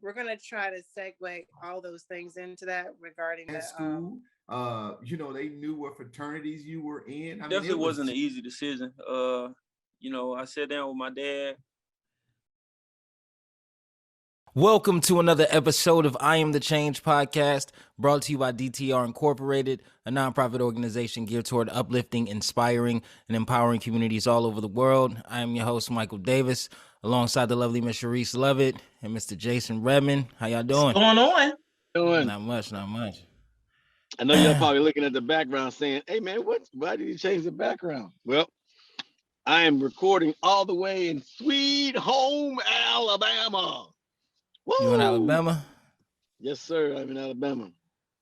we're gonna try to segue all those things into that regarding At the school, they knew what fraternities you were in. I mean, Definitely wasn't an easy decision. I sat down with my dad. Welcome to another episode of I Am the Change podcast, brought to you by DTR Incorporated, a nonprofit organization geared toward uplifting, inspiring, and empowering communities all over the world. I am your host, Michael Davis, alongside the lovely Miss Sharice Lovett and Mr. Jason Redmond. How y'all doing? What's going on? Doing? Not much. I know you're probably looking at the background saying, hey, man, why did he change the background? Well, I am recording all the way in Sweet Home, Alabama. Woo! You in Alabama? Yes, sir. I'm in Alabama.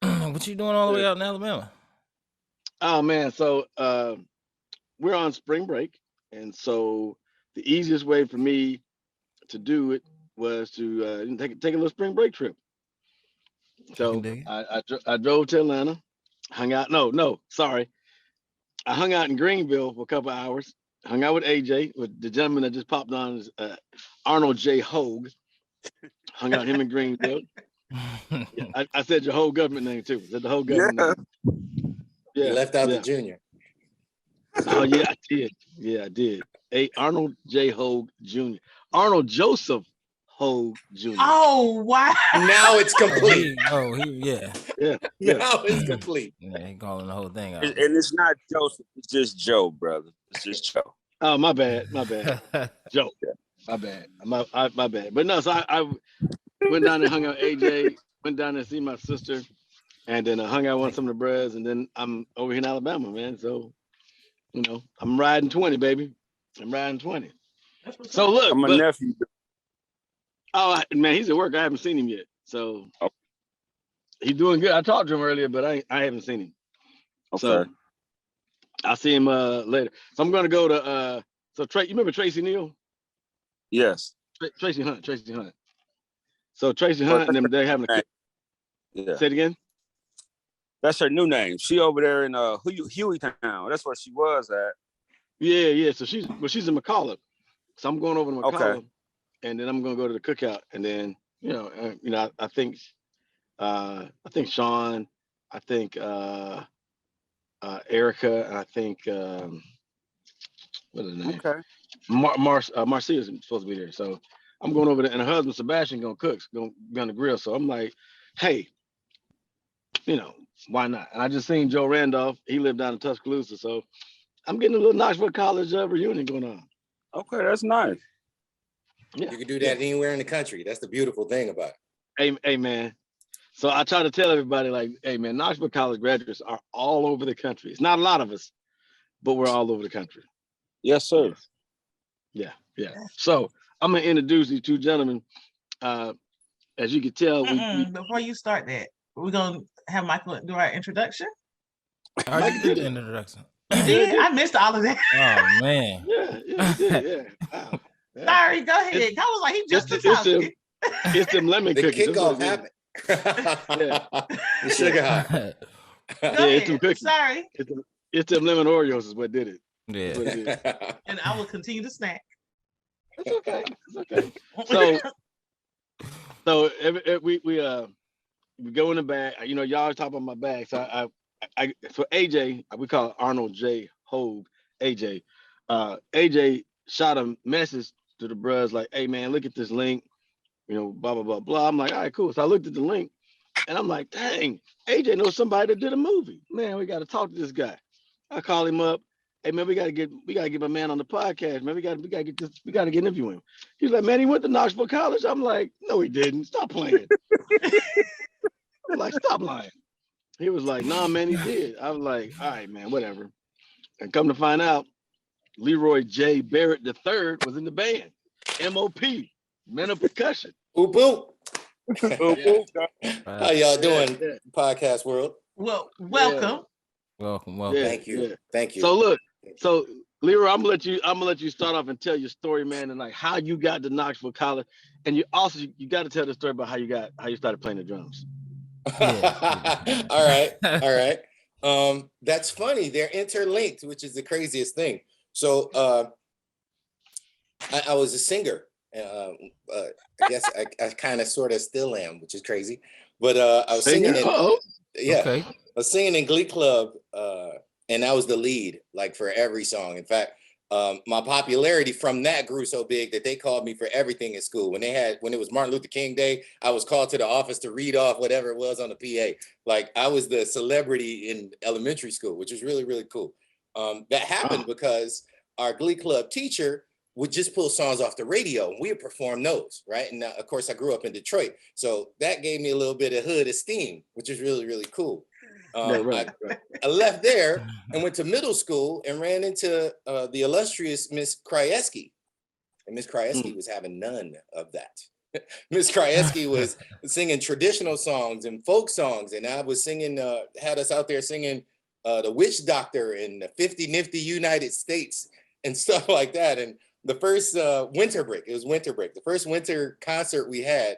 What you doing all the way out in Alabama? Oh, man. So we're on spring break. And so the easiest way for me to do it was to take a little spring break trip. So I drove to Atlanta, hung out. Sorry. I hung out in Greenville for a couple of hours, hung out with AJ, with the gentleman that just popped on, Arnold J. Hogue. Hung out with him in Greenville. Yeah, I said your whole government name too. I said the whole government name. Yeah. You left out the junior. Oh, yeah, I did. Yeah, I did. Arnold J. Hogue Jr. Arnold Joseph Hogue Jr. Oh, wow. Now it's complete. Yeah. Now it's complete. Yeah, he calling the whole thing out. And it's not Joseph, it's just Joe, brother. It's just Joe. Oh, my bad. Joe. My bad. My bad. But no, so I went down there, hung out with AJ, went down there to see my sister, and then I hung out with some of the brothers, and then I'm over here in Alabama, man. So, I'm riding 20, baby. I'm riding 20. So look, I'm a nephew. Oh, man, he's at work. I haven't seen him yet. So he's doing good. I talked to him earlier, but I haven't seen him. Okay. So I'll see him later. So I'm going to go to, you remember Tracy Neal? Yes. Tracy Hunt. So Tracy Hunt and them, they're having a yeah. Say it again? That's her new name. She over there in Hueytown. That's where she was at. Yeah. So she's in McCullough. So I'm going over to McCullough. Okay. And then I'm gonna go to the cookout, and then I think Sean, I think Erica, and I think what is the name? Okay. Marcia's supposed to be there, so I'm going over there, and her husband Sebastian gonna cook, gonna be on the grill. So I'm like, hey, why not? And I just seen Joe Randolph. He lived down in Tuscaloosa, so I'm getting a little Knoxville College reunion going on. Okay, that's nice. Yeah. You can do that anywhere in the country. That's the beautiful thing about it. Hey, man. So I try to tell everybody, like, hey, man, Knoxville College graduates are all over the country. It's not a lot of us, but we're all over the country. Yes, sir. Yeah. So I'm going to introduce these two gentlemen. As you can tell, before you start that, we're going to have Michael do our introduction. I did the introduction. You did? I missed all of that. Oh, man. Yeah, you did, yeah. Wow. Yeah. Sorry, go ahead. I was like, he just talking. It's them lemon cookies. The kickoff happened. The sugar high. It's them cookies. Sorry. It's them lemon Oreos is what did it. Yeah. And I will continue to snack. It's okay. So we go in the bag. Y'all always talk about my bag. So I for AJ, we call it Arnold J. Hogue. AJ. AJ shot a message to the bros like, hey man, look at this link, blah blah blah blah. I'm like, all right, cool. So I looked at the link and I'm like, dang, AJ knows somebody that did a movie. Man, we got to talk to this guy. I call him up. Hey man, we gotta get my man on the podcast. Man, we gotta get interviewing him. He's like, man, he went to Knoxville College. I'm like, no, he didn't. Stop playing. I'm like, stop lying. He was like, nah, man, he did. I was like, all right, man, whatever. And come to find out, Leroy J. Barret III was in the band. MOP, Men of Percussion. Oop, oop. How y'all doing, podcast world? Well, welcome. Welcome. Yeah, Thank you. Thank you. So look, Leroy, I'm gonna let you start off and tell your story, man, and like how you got to Knoxville College, and you got to tell the story about how you started playing the drums. Yeah. All right. That's funny. They're interlinked, which is the craziest thing. So I was a singer I guess I kind of sort of still am, which is crazy. But I was singing in, yeah, Okay. I was singing in Glee Club, and I was the lead, like for every song. In fact, my popularity from that grew so big that they called me for everything in school. When it was Martin Luther King Day, I was called to the office to read off whatever it was on the PA. Like I was the celebrity in elementary school, which was really, really cool. That happened because our Glee Club teacher would just pull songs off the radio and we would perform those, right? And of course, I grew up in Detroit. So that gave me a little bit of hood esteem, which is really, really cool. Right. I left there and went to middle school and ran into the illustrious Miss Krajewski. And Miss Krajewski was having none of that. Miss Krajewski was singing traditional songs and folk songs. And I was singing, had us out there singing The Witch Doctor and the 50 Nifty United States and stuff like that. And the first winter break, it was winter break. The first winter concert we had,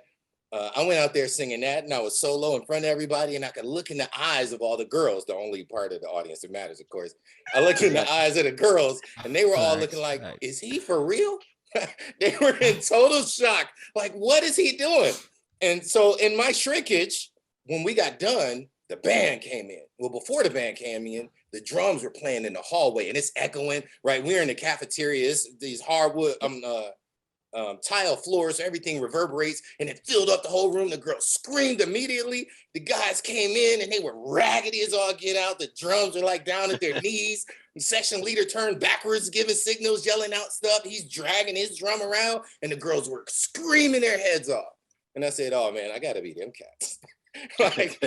I went out there singing that, and I was solo in front of everybody, and I could look in the eyes of all the girls, the only part of the audience that matters, of course. I looked in the eyes of the girls, and they were all looking like, is he for real? They were in total shock. Like, what is he doing? And so in my shrinkage, when we got done, the band came in. Well, before the band came in, the drums were playing in the hallway, and it's echoing, right? We're in the cafeteria, these hardwood, tile floors, so everything reverberates, and it filled up the whole room. The girls screamed immediately. The guys came in, and they were raggedy as all get out. The drums were like down at their knees. The section leader turned backwards, giving signals, yelling out stuff. He's dragging his drum around, and the girls were screaming their heads off. And I said, oh man, I gotta be them cats. Like,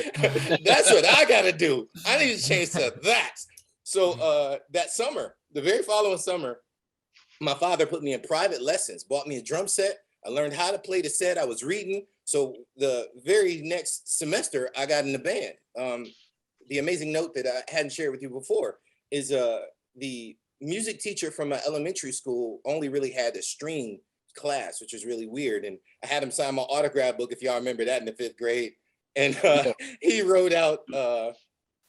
that's what I gotta do. I need to change to that. So that summer, the very following summer, my father put me in private lessons, bought me a drum set. I learned how to play the set. I was reading. So the very next semester, I got in the band. The amazing note that I hadn't shared with you before is the music teacher from my elementary school only really had a string class, which was really weird. And I had him sign my autograph book, if y'all remember that, in the 5th grade. And he wrote out, I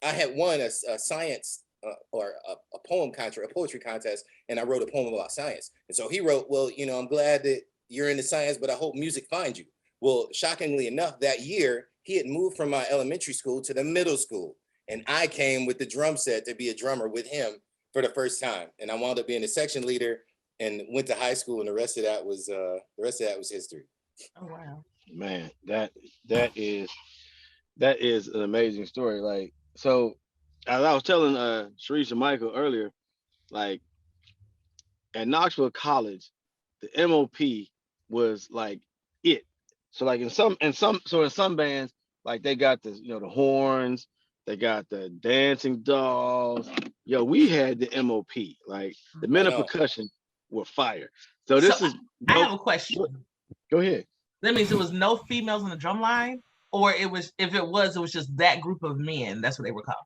had won a science or a poem contest, a poetry contest, and I wrote a poem about science. And so he wrote, well, you know, I'm glad that you're into science, but I hope music finds you. Well, shockingly enough, that year, he had moved from my elementary school to the middle school. And I came with the drum set to be a drummer with him for the first time. And I wound up being a section leader and went to high school, and the rest of that was history. Oh wow. Man, that is an amazing story. Like, so as I was telling Sharice and Michael earlier, like at Knoxville College, the MOP was like it. So like in some bands, like they got the, you know, the horns, they got the dancing dolls. Yo, we had the MOP, like the men of percussion were fire. So I have a question. Go ahead. That means there was no females on the drum line, or it was just that group of men. That's what they were called.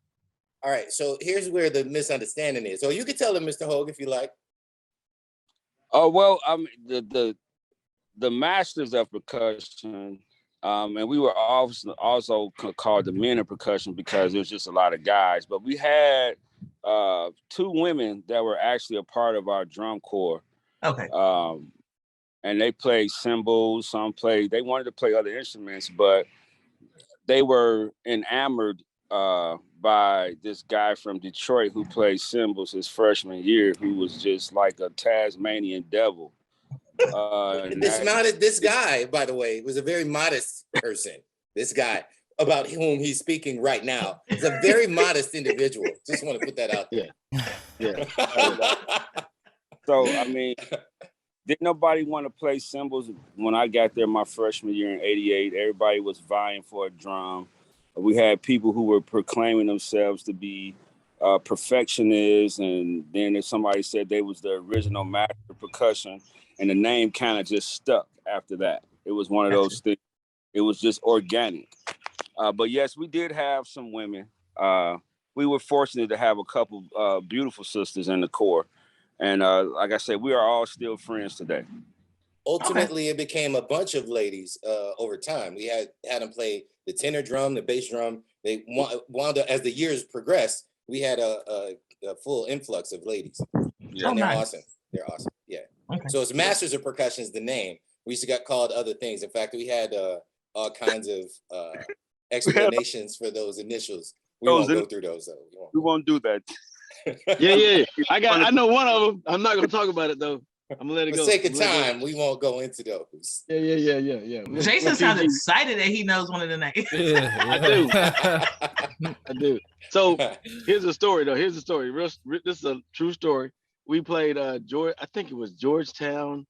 All right, so here's where the misunderstanding is. So you can tell them, Mr. Hogue, if you like. Oh well, the masters of percussion, and we were also called the men of percussion because there was just a lot of guys. But we had 2 women that were actually a part of our drum corps. Okay. And they played cymbals. They wanted to play other instruments, but they were enamored by this guy from Detroit who played cymbals his freshman year, who was just like a Tasmanian devil. This guy, by the way, was a very modest person. This guy about whom he's speaking right now is a very modest individual. Just want to put that out there. Yeah. So, I mean, didn't nobody want to play cymbals when I got there my freshman year in '88? Everybody was vying for a drum. We had people who were proclaiming themselves to be perfectionists, and then if somebody said they was the original master of percussion, and the name kind of just stuck after that. It was one of those things. It was just organic. But yes, we did have some women. We were fortunate to have a couple beautiful sisters in the corps. And like I said, we are all still friends today. Ultimately, it became a bunch of ladies over time. We had them play the tenor drum, the bass drum. They wound up, as the years progressed, we had a full influx of ladies. Yeah. And they're awesome. They're awesome. Yeah. Okay. So it's Masters of Percussion is the name. We used to get called other things. In fact, we had all kinds of explanations for those initials. We won't go through those though. We won't do that. Yeah. I know one of them. I'm not gonna talk about it though. I'm gonna let it For go. the sake of time, we won't go into those. Yeah. Jason sounds excited that he knows one of the names. I do. So here's a story though. This is a true story. We played George. I think it was Georgetown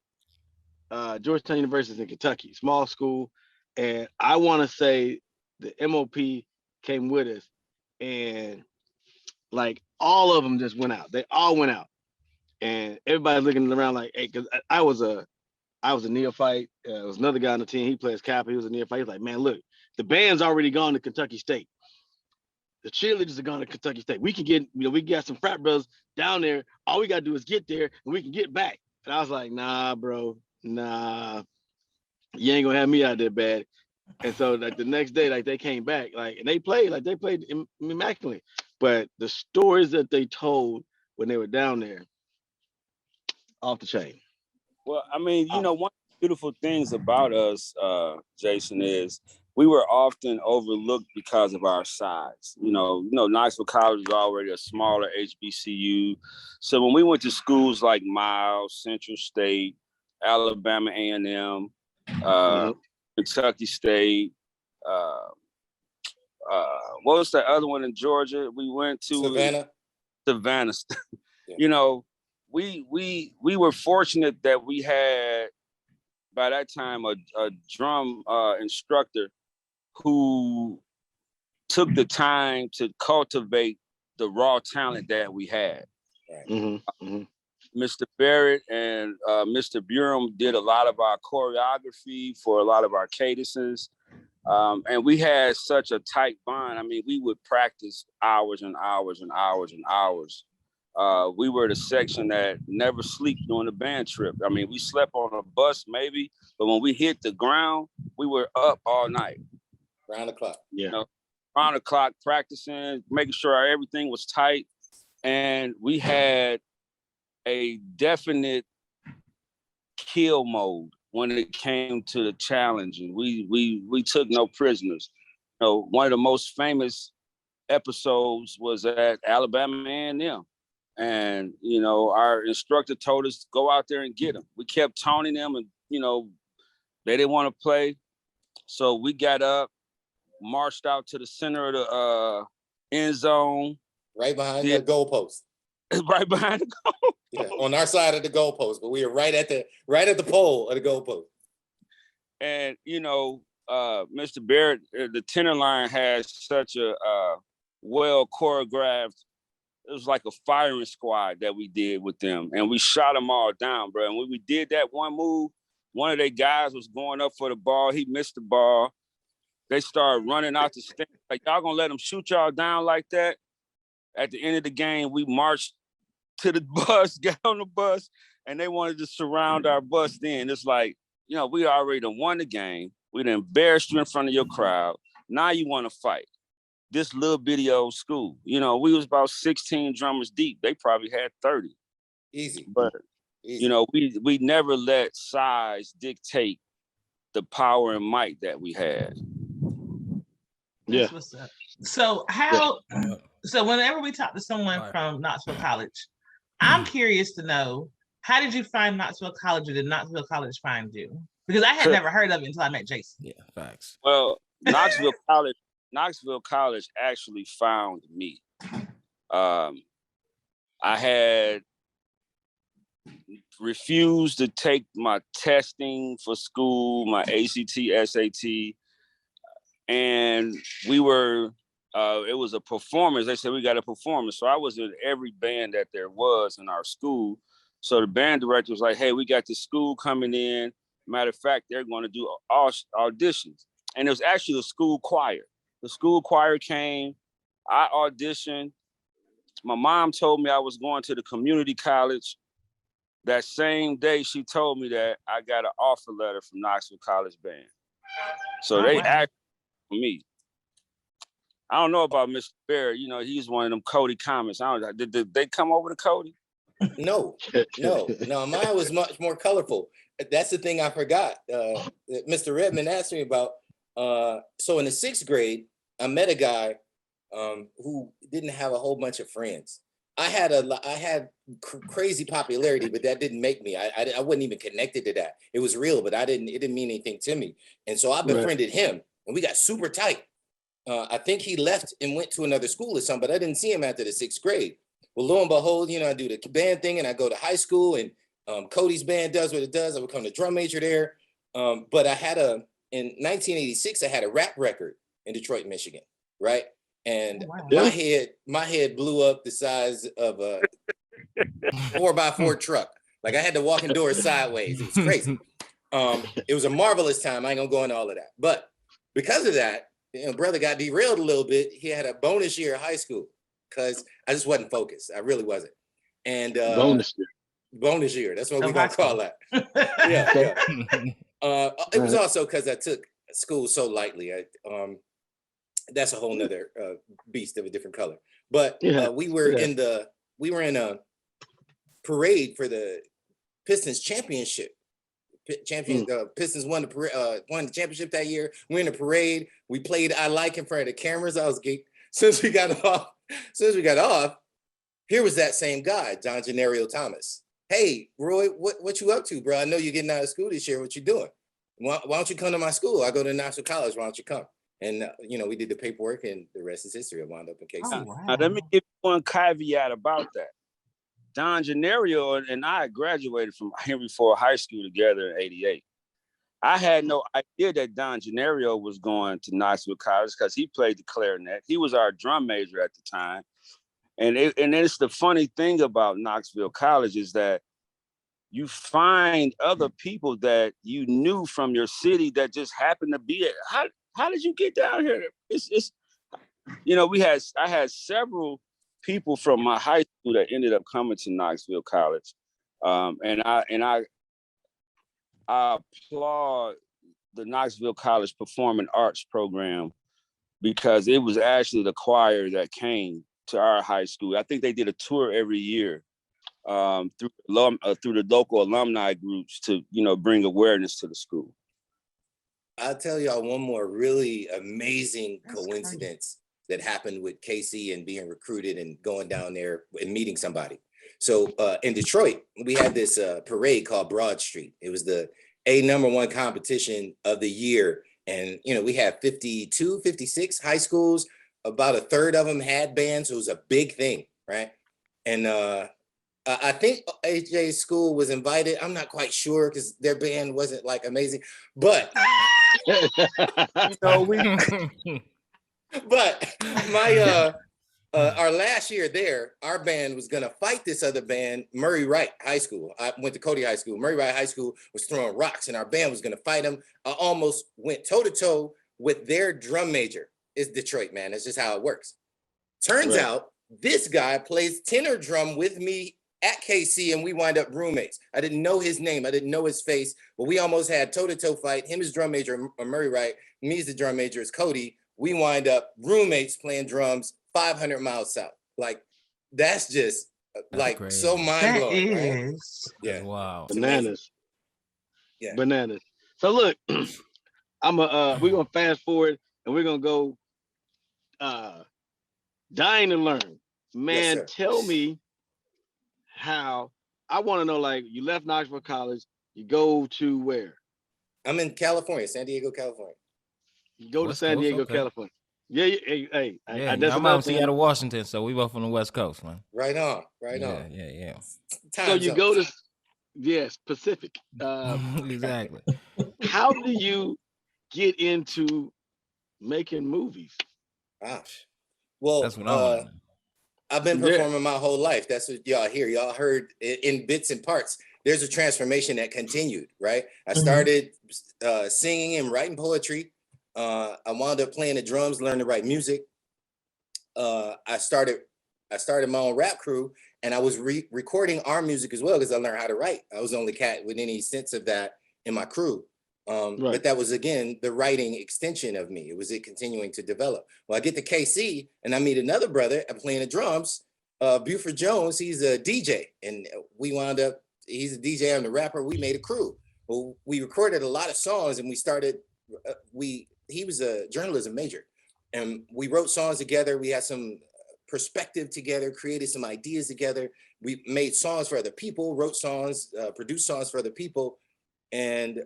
University in Kentucky, small school, and I want to say the MOP came with us, and like all of them just went out. They all went out, and everybody's looking around like, hey, because I was a neophyte. There was another guy on the team. He plays Kappa. He was a neophyte. He's like, man, look, the band's already gone to Kentucky State. The cheerleaders are gone to Kentucky State. We can get, we got some frat brothers down there. All we gotta do is get there, and we can get back. And I was like, nah, bro, nah, you ain't gonna have me out there bad. And so like the next day, like they came back, like, and they played immaculately. But the stories that they told when they were down there, off the chain. Well, I mean, one of the beautiful things about us, Jason, is we were often overlooked because of our size. Knoxville College is already a smaller HBCU. So when we went to schools like Miles, Central State, Alabama A&M, Kentucky State, what was the other one in Georgia? We went to Savannah. Yeah. We were fortunate that we had, by that time, a drum instructor who took the time to cultivate the raw talent that we had. Right. Mr. Barret and Mr. Burham did a lot of our choreography for a lot of our cadences. And we had such a tight bond. I mean, we would practice hours and hours and hours and hours. We were the section that never slept during the band trip. I mean, we slept on a bus maybe, but when we hit the ground, we were up all night. Round the clock. Yeah. Round the clock practicing, making sure everything was tight. And we had a definite kill mode when it came to the challenge. And we took no prisoners. One of the most famous episodes was at Alabama A&M. And, our instructor told us to go out there and get them. We kept taunting them and, they didn't want to play. So we got up, marched out to the center of the end zone. Right behind the goalpost. Right behind the goal. Yeah, on our side of the goalpost, but we were right at the pole of the goalpost. And, Mr. Barret, the tenor line has such a well choreographed, it was like a firing squad that we did with them. And we shot them all down, bro. And when we did that one move, one of their guys was going up for the ball. He missed the ball. They started running out the stand. Like, y'all gonna let them shoot y'all down like that? At the end of the game, we marched to the bus, got on the bus, and they wanted to surround our bus then. It's like, we already done won the game. We done embarrassed you in front of your crowd. Now you want to fight. This little bitty old school. We was about 16 drummers deep. They probably had 30. Easy. But, we never let size dictate the power and might that we had. Yeah. So so whenever we talk to someone from Knoxville College, I'm curious to know, how did you find Knoxville College, or did Knoxville College find you? Because I had never heard of it until I met Jason. Yeah, facts. Well, Knoxville College actually found me. I had refused to take my testing for school, my ACT, SAT, and we were, it was a performance. They said, we got a performance. So I was in every band that there was in our school. So the band director was like, hey, we got the school coming in. Matter of fact, they're going to do auditions. And it was actually the school choir. The school choir came, I auditioned. My mom told me I was going to the community college. That same day, she told me that I got an offer letter from Knoxville College Band. So they asked for me. I don't know about Mr. Barret. He's one of them Cody comments. Did they come over to Cody? No, mine was much more colorful. That's the thing I forgot. That Mr. Redmond asked me about. So in the 6th grade, I met a guy who didn't have a whole bunch of friends. I had crazy popularity, but that didn't make me. I wasn't even connected to that. It was real, but it didn't mean anything to me. And so I befriended him, and we got super tight. I think he left and went to another school or something, but I didn't see him after the 6th grade. Well, lo and behold, I do the band thing, and I go to high school, and Cody's band does what it does. I become the drum major there. But in 1986, I had a rap record in Detroit, Michigan, right? And my head blew up the size of a 4x4 truck. Like I had to walk indoors sideways. It was crazy. It was a marvelous time. I ain't gonna go into all of that. But because of that, brother got derailed a little bit. He had a bonus year of high school because I just wasn't focused. I really wasn't. And bonus year. That's what we're gonna call that. Yeah. It was also because I took school so lightly. That's a whole nother beast of a different color. But we were in a parade for the Pistons championship. Pistons won the championship that year. We're in a parade. We played I Like in front of the cameras. I was geeked. Since we got off, here was that same guy, John Gennario Thomas. Hey, Roy, what you up to, bro? I know you're getting out of school this year. What you doing? Why don't you come to my school? I go to Knoxville College. Why don't you come? And we did the paperwork, and the rest is history. I wound up in KC. Oh, wow. Now, let me give you one caveat about that. Don Gennario and I graduated from Henry Ford High School together in '88. I had no idea that Don Gennario was going to Knoxville College because he played the clarinet. He was our drum major at the time. And it's the funny thing about Knoxville College is that you find other people that you knew from your city that just happened to be it. How did you get down here? I had several people from my high school that ended up coming to Knoxville College. And I applaud the Knoxville College Performing Arts program because it was actually the choir that came to our high school. I think they did a tour every year through the local alumni groups to bring awareness to the school. I'll tell y'all one more really amazing coincidence that happened with KC and being recruited and going down there and meeting somebody. So in Detroit, we had this parade called Broad Street. It was the #1 competition of the year. And, we had 52, 56 high schools. About a third of them had bands. So it was a big thing, right? And I think AJ's school was invited. I'm not quite sure because their band wasn't like amazing, but but my our last year there, our band was gonna fight this other band, Murray Wright High School. I went to Cody High School. Murray Wright High School was throwing rocks, and our band was gonna fight them. I almost went toe to toe with their drum major. It's Detroit, man. That's just how it works. Turns out this guy plays tenor drum with me at KC, and we wind up roommates. I didn't know his name. I didn't know his face, but we almost had toe-to-toe fight. Him as drum major, Murray Wright. Me as the drum major is Cody. We wind up roommates playing drums 500 miles south. Like, that's just crazy. So mind-blowing. Right? Yeah. Wow. Bananas. Yeah. Bananas. So look, we're gonna fast forward and we're gonna go dying to learn. Man, Yes, tell me how. I want to know, like, you left Knoxville College, you go to where? I'm in California, San Diego, California. You go to San Diego, California. Yeah, hey, I'm out in Seattle, Washington, so we both on the West Coast, man. Right on, right on. Yeah. So you go to Pacific. Exactly. How do you get into making movies? Well, that's what I want. I've been performing my whole life. That's what y'all hear. Y'all heard in bits and parts. There's a transformation that continued, right? I started singing and writing poetry. I wound up playing the drums, learned to write music. I started my own rap crew, and I was recording our music as well because I learned how to write. I was the only cat with any sense of that in my crew. But that was, again, the writing extension of me. It was continuing to develop. Well, I get to KC and I meet another brother playing the drums Buford Jones, he's a DJ, and we wound up, he's a DJ, I'm the rapper. We made a crew. Well, we recorded a lot of songs, and we started, he was a journalism major, and we wrote songs together. We had some perspective together, created some ideas together. We made songs for other people, wrote songs, produced songs for other people. And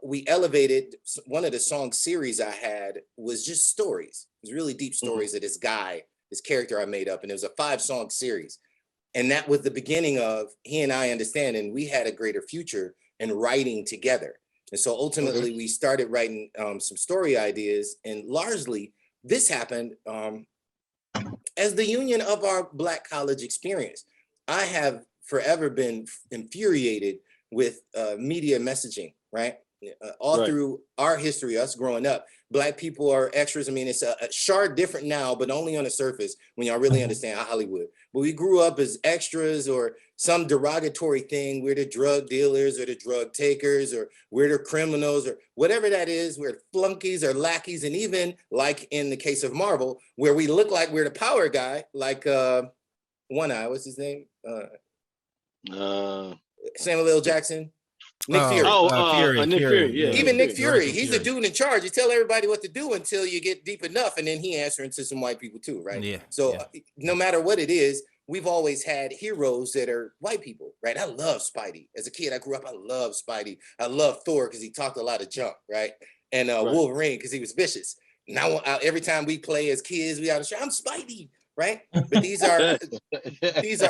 we elevated, one of the song series I had was just stories. It was really deep stories of this guy, this character I made up. And it was a 5-song series. And that was the beginning of he and I understanding we had a greater future in writing together. And so ultimately we started writing some story ideas, and largely this happened as the union of our Black college experience. I have forever been infuriated with media messaging, right? All through our history, us growing up, Black people are extras. I mean, it's a shard different now, but only on the surface when y'all really understand Hollywood. But we grew up as extras or some derogatory thing. We're the drug dealers or the drug takers, or we're the criminals, or whatever that is. We're flunkies or lackeys. And even like in the case of Marvel, where we look like we're the power guy, like One Eye, what's his name? Samuel L. Jackson. Nick Fury. Nick Fury. Yeah. Even Nick Fury, he's the dude in charge. You tell everybody what to do until you get deep enough, and then he answering to some white people too, right? Yeah. So no matter what it is, we've always had heroes that are white people, right? I love Spidey. As a kid, I grew up, I love Spidey. I love Thor because he talked a lot of junk, right? And Wolverine because he was vicious. Now, every time we play as kids, we out of show, I'm Spidey, right? But these are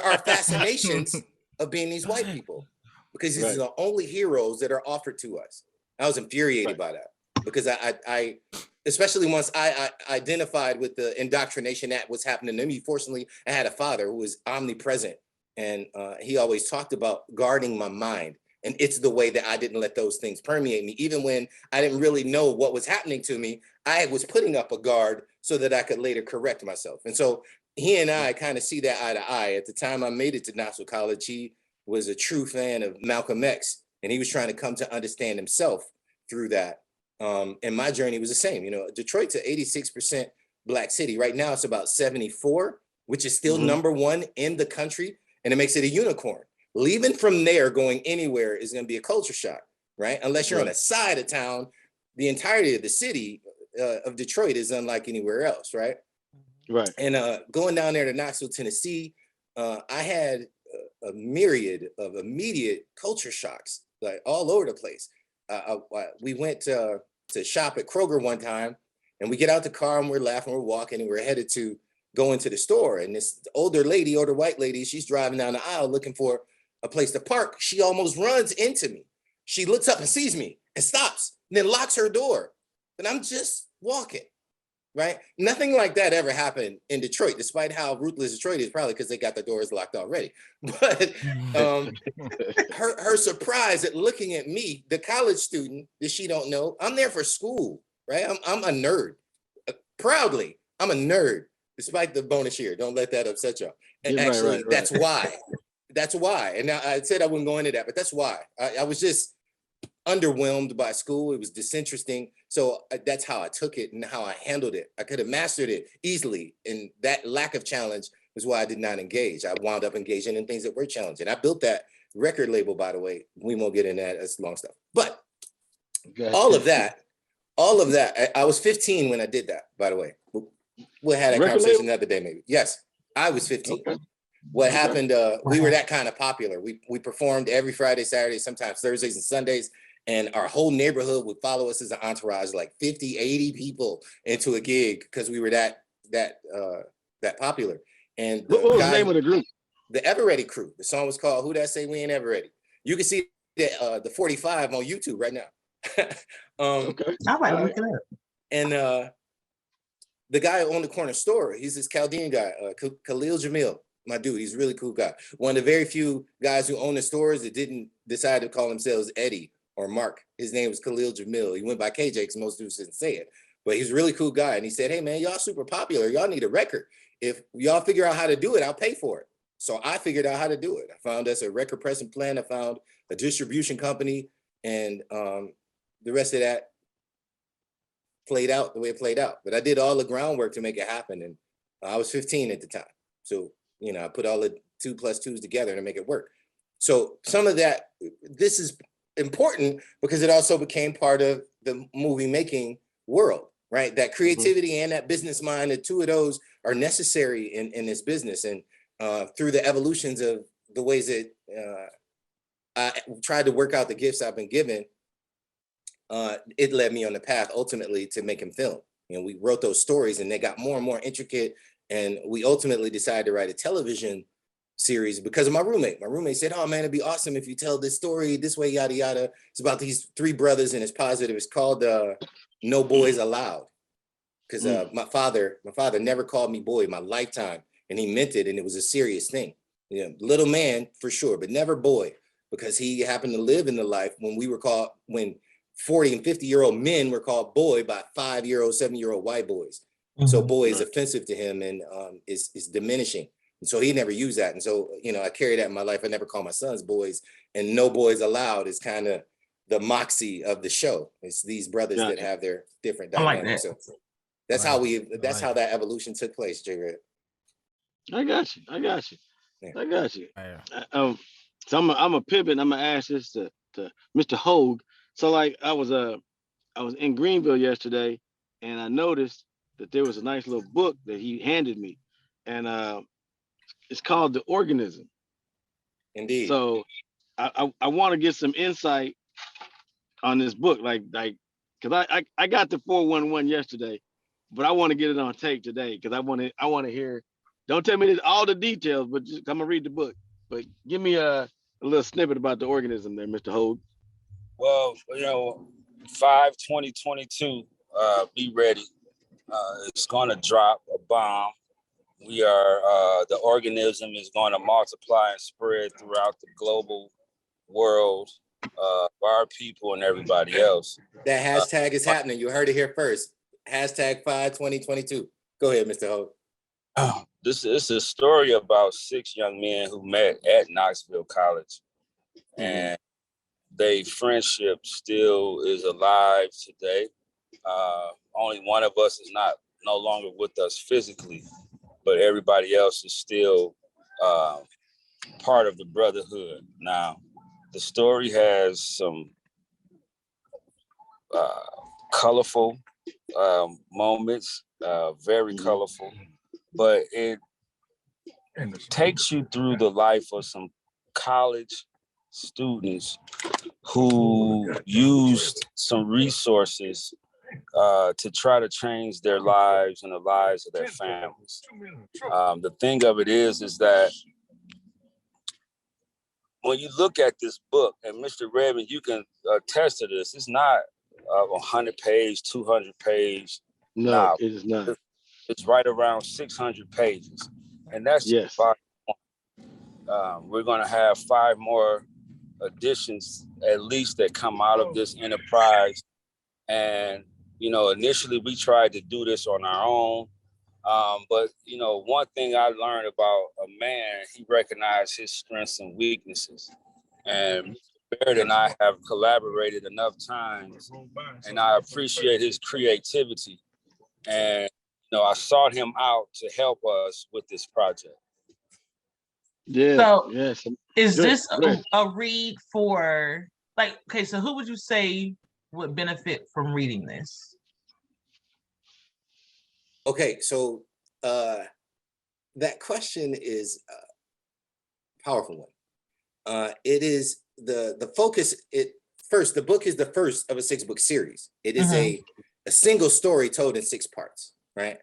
our fascinations of being these white people, because these are the only heroes that are offered to us. I was infuriated by that, because I especially once I identified with the indoctrination that was happening to me. Fortunately, I had a father who was omnipresent, and he always talked about guarding my mind. And it's the way that I didn't let those things permeate me. Even when I didn't really know what was happening to me, I was putting up a guard so that I could later correct myself. And so he and I kind of see that eye to eye. At the time I made it to Knoxville College, he was a true fan of Malcolm X, and he was trying to come to understand himself through that. And my journey was the same. You know, Detroit's an 86% Black city. Right now it's about 74, which is still number 1 in the country, and it makes it a unicorn. Leaving from there, going anywhere is going to be a culture shock, right? Unless you're on a side of town, the entirety of the city of Detroit is unlike anywhere else, right? Right. And going down there to Knoxville, Tennessee, I had a myriad of immediate culture shocks, like all over the place. We went to shop at Kroger one time, and we get out the car and we're laughing, we're walking, and we're headed to go into the store. And this older white lady, she's driving down the aisle looking for a place to park. She almost runs into me. She looks up and sees me and stops, and then locks her door. And I'm just walking, right? Nothing like that ever happened in Detroit, despite how ruthless Detroit is, probably because they got the doors locked already. But her surprise at looking at me, the college student that she don't know, I'm there for school, right? I'm a nerd. Proudly, I'm a nerd, despite the bonus year. Don't let that upset y'all. And actually, that's why. That's why. And now I said I wouldn't go into that, but that's why. I was just underwhelmed by school. It was disinteresting. So that's how I took it and how I handled it. I could have mastered it easily. And that lack of challenge was why I did not engage. I wound up engaging in things that were challenging. I built that record label, by the way. We won't get into that. That's long stuff. But all of that, I was 15 when I did that, by the way. We'll have that conversation another day, maybe. Yes, I was 15. Okay. What happened, we were that kind of popular. We performed every Friday, Saturday, sometimes Thursdays and Sundays, and our whole neighborhood would follow us as an entourage, like 50, 80 people into a gig, because we were that popular. And what was the name of the group? The Eveready Crew. The song was called "Who That Say We Ain't Eveready." You can see the 45 on YouTube right now. Okay. I might look it up. And the guy who owned the corner store, he's this Chaldean guy, Khalil Jamil. My dude, he's a really cool guy. One of the very few guys who own the stores that didn't decide to call themselves Eddie or Mark. His name was Khalil Jamil. He went by KJ because most dudes didn't say it. But he's a really cool guy. And he said, hey, man, y'all super popular. Y'all need a record. If y'all figure out how to do it, I'll pay for it. So I figured out how to do it. I found us a record pressing plan. I found a distribution company. And the rest of that played out the way it played out. But I did all the groundwork to make it happen. And I was 15 at the time. So I put all the 2 + 2s together to make it work. So some of that, this is important because it also became part of the movie making world, right? That creativity and that business mind, the two of those are necessary in this business. And through the evolutions of the ways that I tried to work out the gifts I've been given, it led me on the path ultimately to making film. We wrote those stories and they got more and more intricate. And we ultimately decided to write a television series because of my roommate. My roommate said, "Oh man, it'd be awesome if you tell this story this way, yada, yada." It's about these 3 brothers and it's positive. It's called No Boys Allowed. Because my father never called me boy in my lifetime, and he meant it, and it was a serious thing. Little man for sure, but never boy, because he happened to live in the life when 40 and 50-year-old men were called boy by 5-year-old, 7-year-old white boys. So boy is offensive to him and is diminishing. And so he never used that. And so, I carry that in my life. I never call my sons boys, and No Boys Allowed is kind of the moxie of the show. It's these brothers that have their different dynamics. So that's how that evolution took place, J. Red. I got you. Yeah. I got you. So I'm a pivot. I'm gonna ask this to Mr. Hogue. So like I was in Greenville yesterday, and I noticed that there was a nice little book that he handed me, and it's called The Organism. Indeed. So I want to get some insight on this book, like because I got the 411 yesterday, but I want to get it on tape today because I want to hear. Don't tell me all the details, but just I'm gonna read the book. But give me a little snippet about The Organism there, Mr. Hogue. Well, 5/20/22, be ready. It's going to drop a bomb. We are, the organism is going to multiply and spread throughout the global world, our people and everybody else. That hashtag is happening. You heard it here first. Hashtag 5/20/22. Go ahead, Mr. Hogue. This is a story about 6 young men who met at Knoxville College, and their friendship still is alive today. Only one of us is no longer with us physically, but everybody else is still part of the brotherhood. Now, the story has some colorful moments, very colorful, but it takes you through the life of some college students who used some resources to try to change their lives and the lives of their families. The thing of it is that when you look at this book, and Mr. Redmond, you can attest to this, it's not a 100-page, 200-page. No, it is not. It's right around 600 pages. And that's yes. We're going to have 5 more editions, at least, that come out of this enterprise. And, initially we tried to do this on our own. But, one thing I learned about a man, he recognized his strengths and weaknesses. And Barret and I have collaborated enough times, and I appreciate his creativity. And, I sought him out to help us with this project. Yeah. So yes. Is this a read for, so who would you say would benefit from reading this? Okay, so that question is a powerful one. It is the focus. The book is the first of a 6-book series. It is a single story told in 6 parts, right?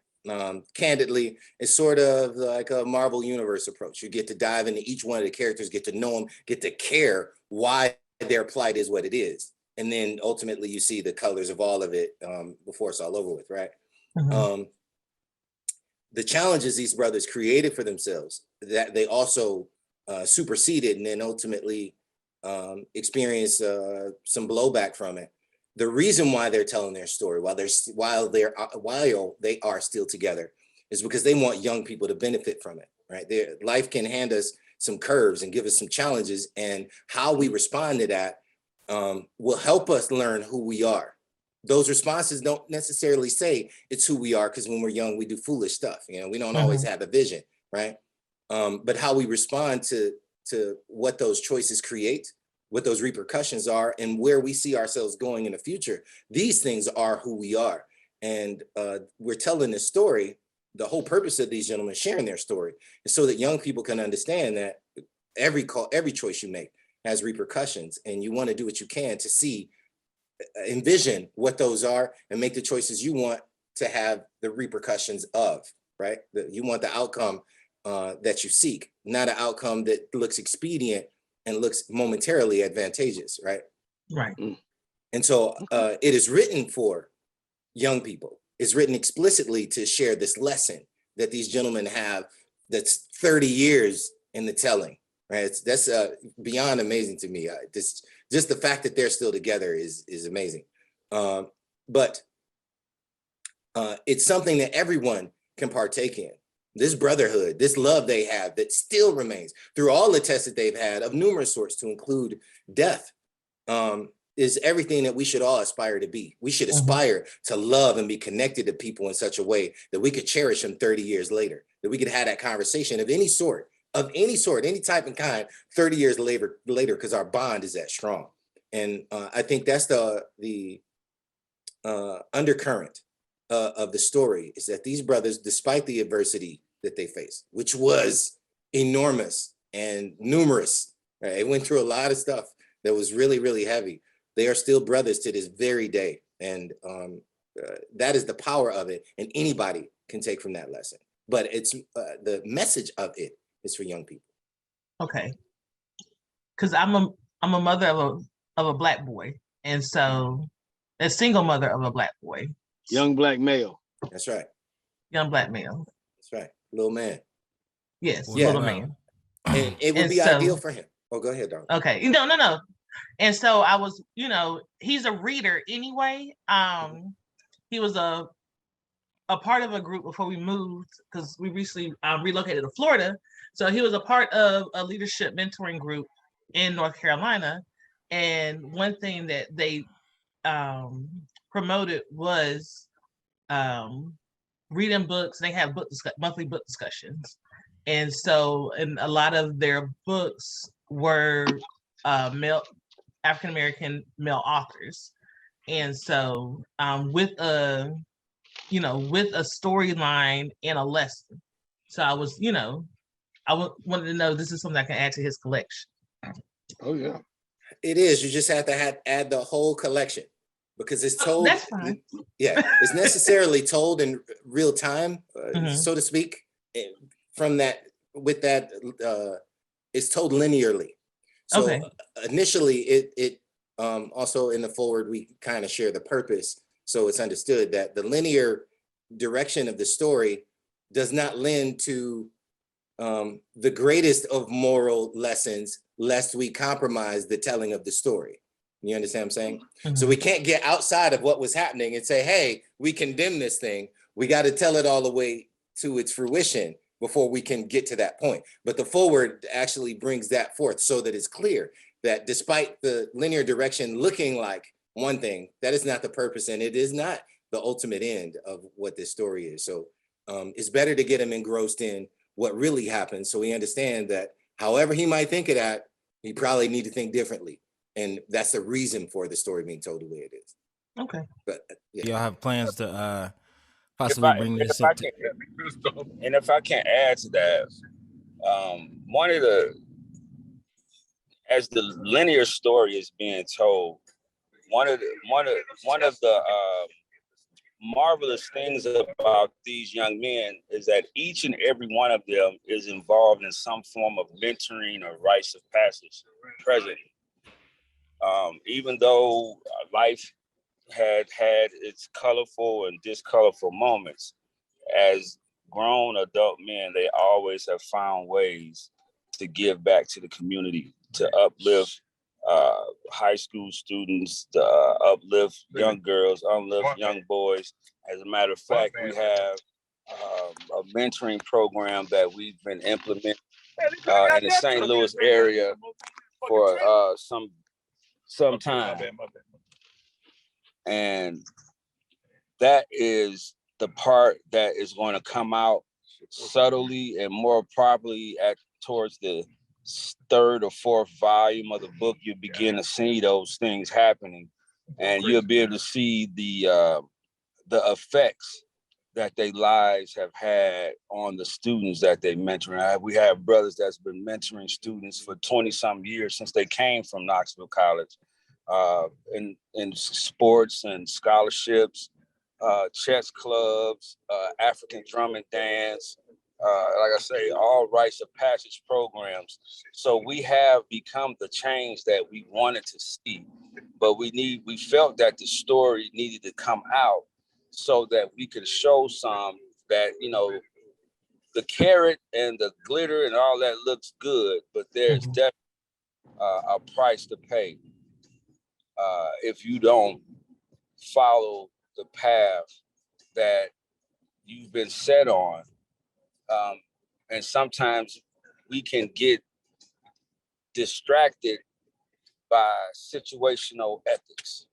Candidly, it's sort of like a Marvel Universe approach. You get to dive into each one of the characters, get to know them, get to care why their plight is what it is. And then ultimately you see the colors of all of it before it's all over with, right? The challenges these brothers created for themselves, that they also superseded and then ultimately experienced some blowback from it. The reason why they're telling their story while they are still together is because they want young people to benefit from it, right? Their life can hand us some curves and give us some challenges, and how we respond to that will help us learn who we are. Those responses don't necessarily say it's who we are, because when we're young, we do foolish stuff. We don't always have a vision, right? but how we respond to what those choices create, what those repercussions are, and where we see ourselves going in the future. These things are who we are. And we're telling this story. The whole purpose of these gentlemen sharing their story is so that young people can understand that every choice you make has repercussions, and you want to do what you can to see, envision what those are, and make the choices you want to have the repercussions of, right? You want the outcome that you seek, not an outcome that looks expedient and looks momentarily advantageous, right? Right. And so it is written for young people. It's written explicitly to share this lesson that these gentlemen have that's 30 years in the telling, right? That's beyond amazing to me. Just the fact that they're still together is amazing. But it's something that everyone can partake in. This brotherhood, this love they have that still remains through all the tests that they've had of numerous sorts, to include death, is everything that we should all aspire to be. We should aspire to love and be connected to people in such a way that we could cherish them 30 years later, that we could have that conversation of any sort, any type and kind, 30 years later, because our bond is that strong. And I think that's the undercurrent of the story, is that these brothers, despite the adversity that they faced, which was enormous and numerous, right? They went through a lot of stuff that was really, really heavy. They are still brothers to this very day. And that is the power of it. And anybody can take from that lesson. But it's the message of it is for young people. Okay. Because I'm a mother of a Black boy. And so a single mother of a Black boy. Young Black male. That's right. Young Black male. That's right. Little man. Yes, Yeah. little man. And it would be ideal for him. Oh, go ahead, darling. Okay. No. And so I was, he's a reader anyway. He was a part of a group before we moved, because we recently relocated to Florida. So he was a part of a leadership mentoring group in North Carolina. And one thing that they promoted was reading books. They have monthly book discussions. And so, and a lot of their books were male African-American male authors. And so with a storyline and a lesson. So I was, wanted to know, this is something I can add to his collection. Oh yeah. It is. You just have to add the whole collection, because it's told. That's fine. Yeah, it's necessarily told in real time, so to speak. From that, with that, it's told linearly. So initially, it also in the forward, we kind of share the purpose, so it's understood that the linear direction of the story does not lend to the greatest of moral lessons, lest we compromise the telling of the story. You understand what I'm saying? So we can't get outside of what was happening and say, hey, we condemn this thing. We got to tell it all the way to its fruition before we can get to that point. But the forward actually brings that forth so that it's clear that despite the linear direction looking like one thing, that is not the purpose, and it is not the ultimate end of what this story is. So it's better to get him engrossed in what really happened, so he understands that however he might think of that, he probably need to think differently. And that's the reason for the story being told the way it is. Okay. But y'all have plans to possibly bring this up? And if I can add to that, as the linear story is being told, one of the marvelous things about these young men is that each and every one of them is involved in some form of mentoring or rites of passage present. Even though life had its colorful and discolorful moments, as grown adult men, they always have found ways to give back to the community, to uplift high school students, to uplift young girls, uplift young boys. As a matter of fact, we have a mentoring program that we've been implementing in the St. Louis area for some time. And that is the part that is going to come out subtly and more properly towards the third or fourth volume of the book, you begin to see those things happening, and you'll be able to see the effects that their lives have had on the students that they mentor. We have brothers that's been mentoring students for 20-some years since they came from Knoxville College, in sports and scholarships, chess clubs, African drum and dance, like I say, all rites of passage programs. So we have become the change that we wanted to see, but we felt that the story needed to come out so that we could show some that, the carrot and the glitter and all that looks good, but there's definitely a price to pay if you don't follow the path that you've been set on. And sometimes we can get distracted by situational ethics.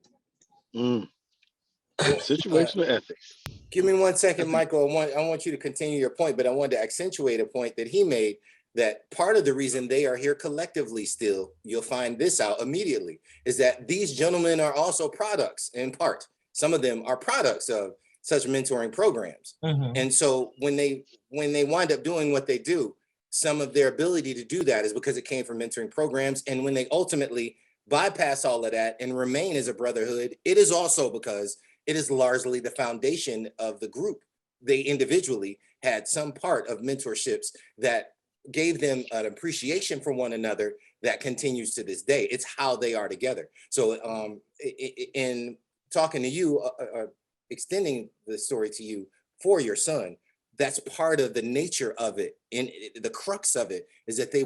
Situational ethics. Give me 1 second, Michael. I want you to continue your point, but I wanted to accentuate a point that he made, that part of the reason they are here collectively still, you'll find this out immediately, is that these gentlemen are also products in part. Some of them are products of such mentoring programs. And so when they wind up doing what they do, some of their ability to do that is because it came from mentoring programs. And when they ultimately bypass all of that and remain as a brotherhood, it is also because it is largely the foundation of the group. They individually had some part of mentorships that gave them an appreciation for one another that continues to this day. It's how they are together. So in talking to you, extending the story to you for your son, that's part of the nature of it. And the crux of it is that they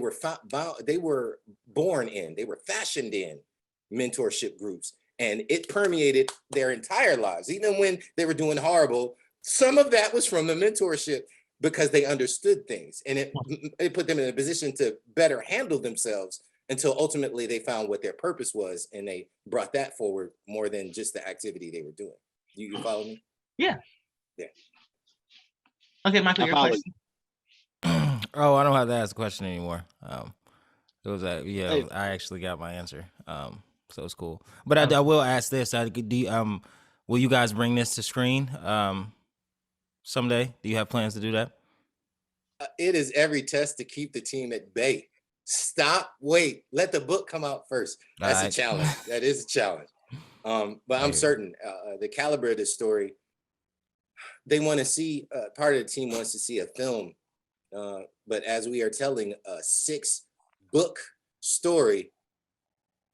were born in, they were fashioned in mentorship groups, and it permeated their entire lives. Even when they were doing horrible, some of that was from the mentorship because they understood things, and it put them in a position to better handle themselves until ultimately they found what their purpose was, and they brought that forward more than just the activity they were doing. You follow me? Yeah. Yeah. Okay, Michael, your question. Oh, I don't have to ask a question anymore. It was Hey. I actually got my answer. So it's cool. But I will ask this. Will you guys bring this to screen someday? Do you have plans to do that? It is every test to keep the team at bay. Wait, let the book come out first. That's a challenge. That is a challenge. But I'm certain the caliber of this story, they want to see, part of the team wants to see a film. But as we are telling a 6-book story,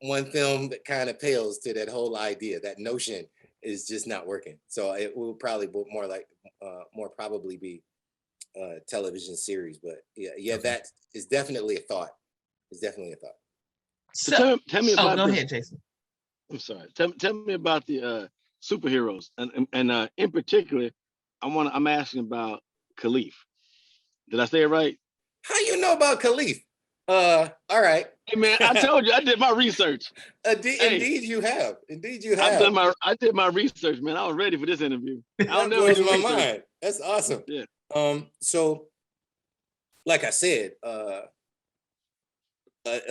one film that kind of pales to that whole idea, that notion is just not working. So it will probably more probably be a television series. But yeah, that is definitely a thought. It's definitely a thought. So tell me about go ahead, Jason. I'm sorry. Tell me about the superheroes, and in particular, I'm asking about Khalif. Did I say it right? How you know about Khalif? All right. Hey man, I told you I did my research. Indeed, you have. Indeed, you have. I did my research, man. I was ready for this interview. That blows my mind. That's awesome. Yeah. So, like I said, a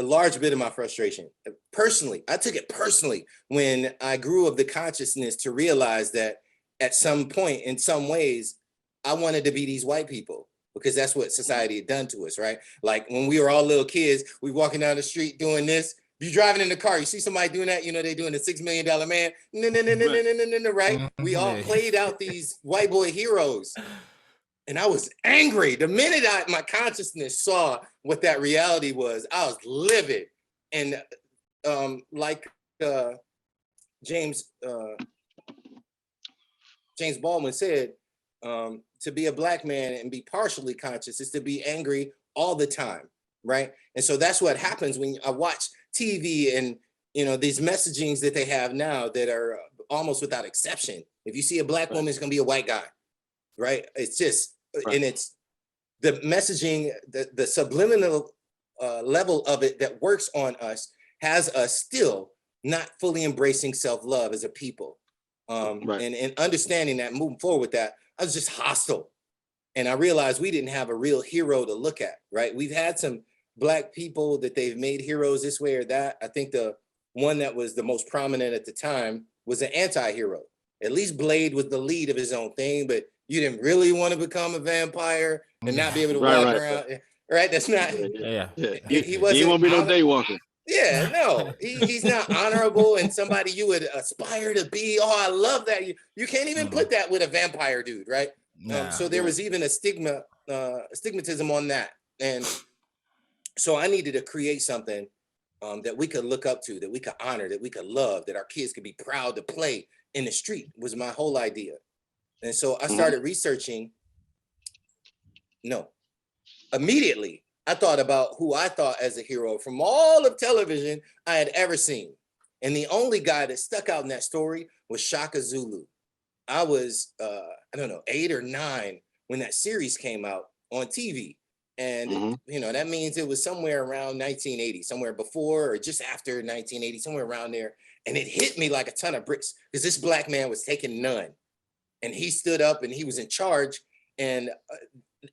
large bit of my frustration, personally, I took it personally when I grew of the consciousness to realize that at some point, in some ways, I wanted to be these white people, because that's what society had done to us, right? Like when we were all little kids, we walking down the street doing this. You driving in the car, you see somebody doing that, they doing the $6 Million Man. No, right? We all played out these white boy heroes. And I was angry. The minute my consciousness saw what that reality was, I was livid. And like James Baldwin said, to be a Black man and be partially conscious is to be angry all the time, right? And so that's what happens when I watch TV and these messagings that they have now that are almost without exception. If you see a Black woman, it's gonna be a white guy, right? It's just, and it's the messaging, the subliminal level of it that works on us has us still not fully embracing self-love as a people. And understanding that, moving forward with that, I was just hostile. And I realized we didn't have a real hero to look at, right? We've had some Black people that they've made heroes this way or that. I think the one that was the most prominent at the time was an anti-hero. At least Blade was the lead of his own thing, but you didn't really want to become a vampire and not be able to walk around. Right? That's not. Yeah. He wasn't. He won't be no daywalker. Yeah, no, he's not honorable and somebody you would aspire to be. Oh, I love that. You can't even put that with a vampire dude, right? So there was even a stigmatism on that. And so I needed to create something that we could look up to, that we could honor, that we could love, that our kids could be proud to play in the street, was my whole idea. And so I started researching. No, immediately I thought about who I thought as a hero from all of television I had ever seen. And the only guy that stuck out in that story was Shaka Zulu. I was, I don't know, 8 or 9 when that series came out on TV. And, you know, that means it was somewhere around 1980, somewhere before or just after 1980, somewhere around there. And it hit me like a ton of bricks because this Black man was taking none. And he stood up and he was in charge. And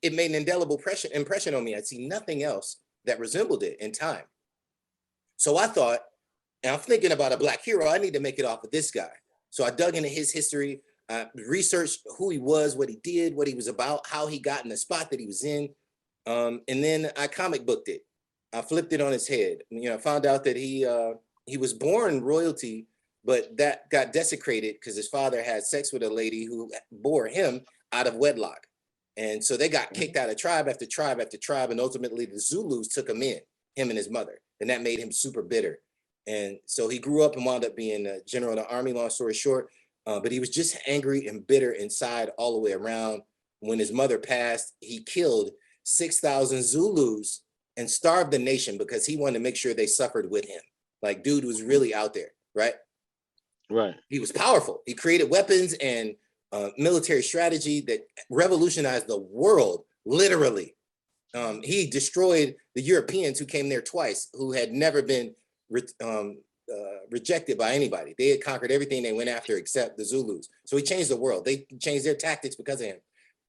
it made an indelible impression on me. I'd see nothing else that resembled it in time. So I thought, and I'm thinking about a Black hero, I need to make it off of this guy. So I dug into his history, researched who he was, what he did, what he was about, how he got in the spot that he was in. And then I comic booked it. I flipped it on his head. You know, found out that he was born royalty, but that got desecrated because his father had sex with a lady who bore him out of wedlock. And so they got kicked out of tribe after tribe after tribe. And ultimately the Zulus took him in, him and his mother. And that made him super bitter. And so he grew up and wound up being a general in the army, long story short. But he was just angry and bitter inside all the way around. When his mother passed, he killed 6,000 Zulus and starved the nation because he wanted to make sure they suffered with him. Like, dude was really out there, right? Right. He was powerful. He created weapons and military strategy that revolutionized the world, literally. He destroyed the Europeans who came there twice, who had never been rejected by anybody. They had conquered everything they went after except the Zulus. So he changed the world. They changed their tactics because of him.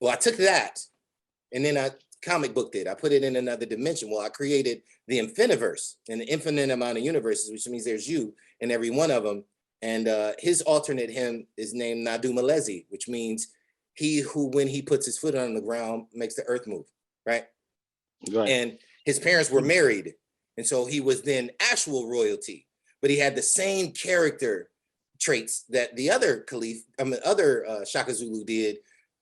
Well, I took that and then I comic booked it. I put it in another dimension. Well, I created the Infiniverse, an infinite amount of universes, which means there's you in every one of them. And his alternate him is named Nadu Malezi, which means he who, when he puts his foot on the ground, makes the earth move, right? And his parents were married. And so he was then actual royalty, but he had the same character traits that the other Shaka Zulu did,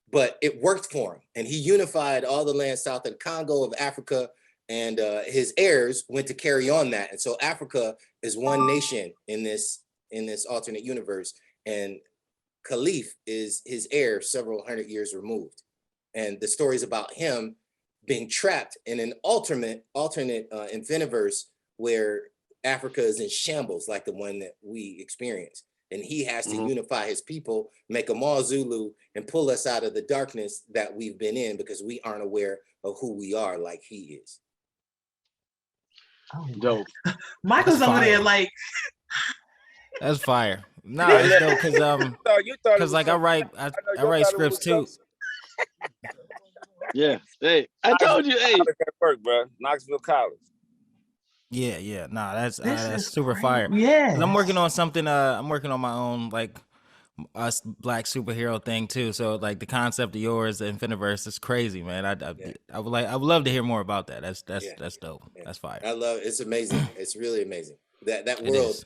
but it worked for him. And he unified all the land south of the Congo of Africa, and his heirs went to carry on that. And so Africa is one nation in this alternate universe, and Khalif is his heir several hundred years removed. And the story is about him being trapped in an alternate infiniverse where Africa is in shambles like the one that we experience. And he has to unify his people, make them all Zulu, and pull us out of the darkness that we've been in because we aren't aware of who we are like he is. Oh, dope. Michael's over there like... That's fire. No, it's dope because like I write scripts too. Yeah. Hey, I told you, hey. That work, bro. Knoxville College. Yeah. Nah, that's super great. Fire. Yeah. I'm working on something. I'm working on my own like Black superhero thing too. So like the concept of yours, the Infiniverse, is crazy, man. I would love to hear more about that. That's dope. Yeah. That's fire. I love it. It's amazing. It's really amazing. That world.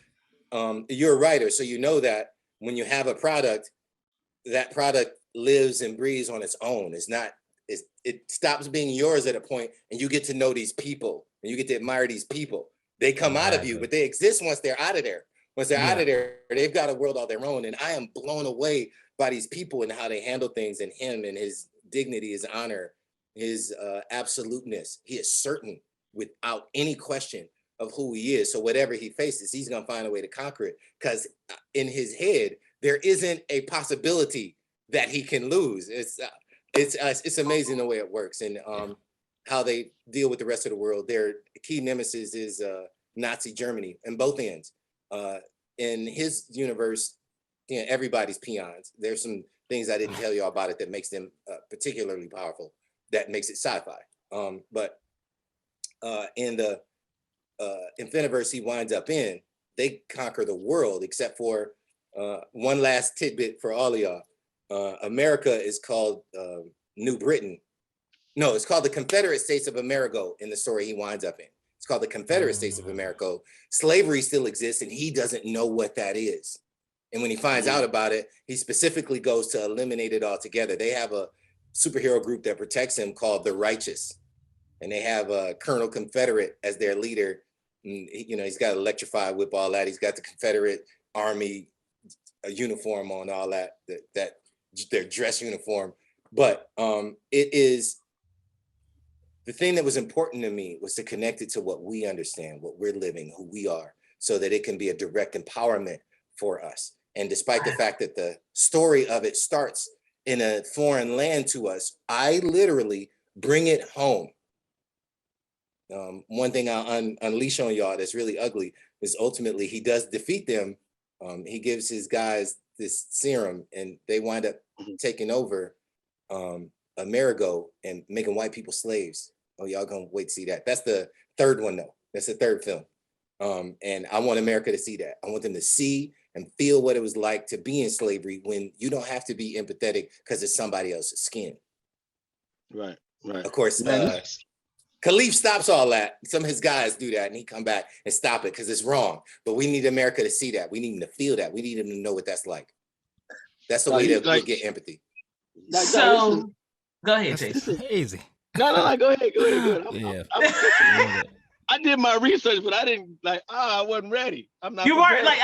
You're a writer, so you know that when you have a product, that product lives and breathes on its own. It stops being yours at a point, and you get to know these people, and you get to admire these people. They come out of you, but they exist once they're out of there. Once they're out of there, they've got a world all their own. And I am blown away by these people and how they handle things, and him and his dignity, his honor, his absoluteness. He is certain without any question of who he is. So whatever he faces, he's gonna find a way to conquer it. Because in his head, there isn't a possibility that he can lose. It's amazing the way it works, and how they deal with the rest of the world. Their key nemesis is Nazi Germany in both ends. In his universe, everybody's peons. There's some things I didn't tell you about it that makes them particularly powerful, that makes it sci-fi. But in the Infiniverse he winds up in, they conquer the world, except for one last tidbit for all of y'all. America is called New Britain. No, it's called the Confederate States of America in the story he winds up in. It's called the Confederate States of America. Slavery still exists, and he doesn't know what that is. And when he finds out about it, he specifically goes to eliminate it altogether. They have a superhero group that protects him called the Righteous. And they have Colonel Confederate as their leader. And, you know, he's got electrified whip, all that. He's got the Confederate Army uniform on, all that their dress uniform. But it is, the thing that was important to me was to connect it to what we understand, what we're living, who we are, so that it can be a direct empowerment for us. And despite the fact that the story of it starts in a foreign land to us, I literally bring it home. One thing I'll unleash on y'all that's really ugly is ultimately he does defeat them. He gives his guys this serum and they wind up taking over Amerigo and making white people slaves. Oh, y'all gonna wait to see that. That's the third one though. That's the third film. And I want America to see that. I want them to see and feel what it was like to be in slavery when you don't have to be empathetic because it's somebody else's skin. Right. Of course, Khalif stops all that. Some of his guys do that and he come back and stop it because it's wrong. But we need America to see that. We need him to feel that. We need him to know what that's like. That's the way that we get empathy. So go ahead, Jason. Easy. No, go ahead. I did my research, but I didn't I wasn't ready. I'm not. You weren't like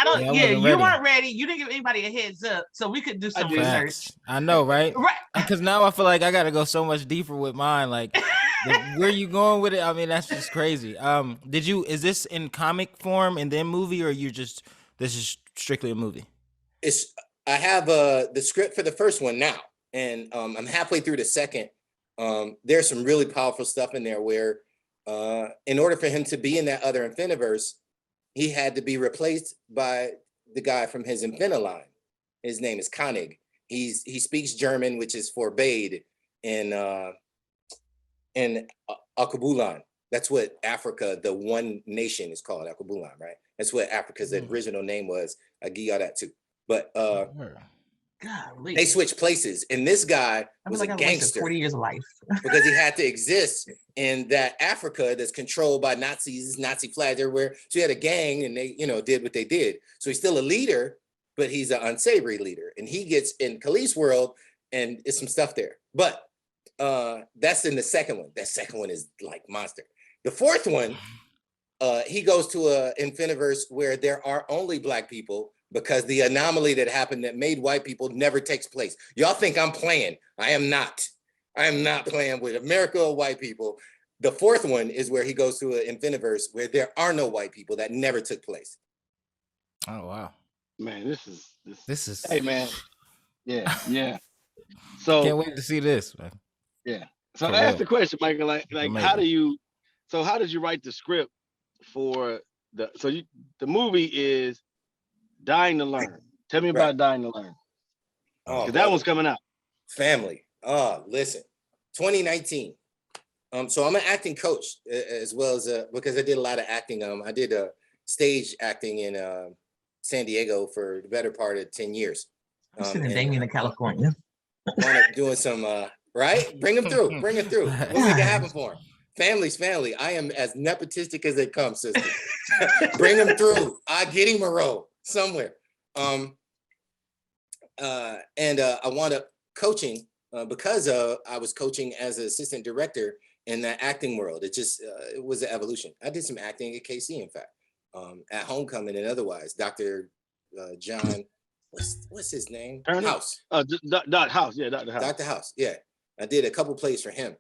you weren't ready. You didn't give anybody a heads up, so we could do some research. I know, right? Right. Because now I feel like I got to go so much deeper with mine. Like, where you going with it? I mean, that's just crazy. Is this in comic form and then movie, or this is strictly a movie? I have the script for the first one now, and I'm halfway through the second. There's some really powerful stuff in there where in order for him to be in that other Infiniverse, he had to be replaced by the guy from his Infiniline. His name is Koenig. He speaks German, which is forbade in Alkebulan. That's what Africa, the one nation, is called, Alkebulan, right? That's what Africa's original name was. I give y'all that too. But Golly. they switched places, and this guy was a gangster. 40 years of life because he had to exist in that Africa that's controlled by Nazis, Nazi flags everywhere. So he had a gang, and they, did what they did. So he's still a leader, but he's an unsavory leader. And he gets in Khalif's world, and it's some stuff there. But that's in the second one. That second one is like monster. The fourth one, he goes to a Infiniverse where there are only Black people, because the anomaly that happened that made white people never takes place. Y'all think I'm playing. I am not. I am not playing with America or white people. The fourth one is where he goes to an Infiniverse where there are no white people. That never took place. Oh, wow. Man, this is. Hey, man. Yeah. So can't wait to see this, man. Yeah. So I asked the question, Michael, like how did you write the script for the movie is Dying to Learn. Tell me about Dying to Learn. Because that one's coming out. Family. Listen, 2019. So I'm an acting coach as well as because I did a lot of acting. I did stage acting in San Diego for the better part of 10 years. I'm sitting in Damien, California. Wound up doing some right? Bring them through. We'll make it happen for them. Family's family. I am as nepotistic as they come, sister. Bring them through. I get him a role somewhere. And I wound up coaching because I was coaching as an assistant director in the acting world. It was an evolution. I did some acting at KC, in fact, at Homecoming and otherwise. Dr. John, what's his name? House. Dr. House. Yeah, Dr. House. Dr. House. Yeah, I did a couple plays for him,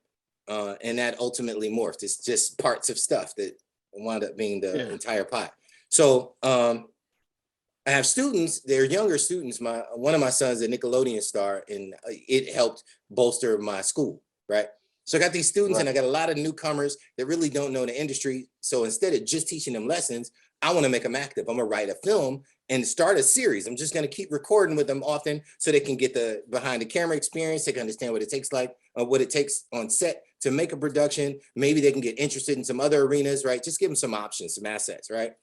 and that ultimately morphed. It's just parts of stuff that wound up being the entire pot. So I have students, they're younger students. One of my sons, a Nickelodeon star, and it helped bolster my school, right? So I got these students and I got a lot of newcomers that really don't know the industry. So instead of just teaching them lessons, I want to make them active. I'm gonna write a film and start a series. I'm just gonna keep recording with them often so they can get the behind the camera experience. They can understand what it takes what it takes on set to make a production. Maybe they can get interested in some other arenas, right? Just give them some options, some assets, right?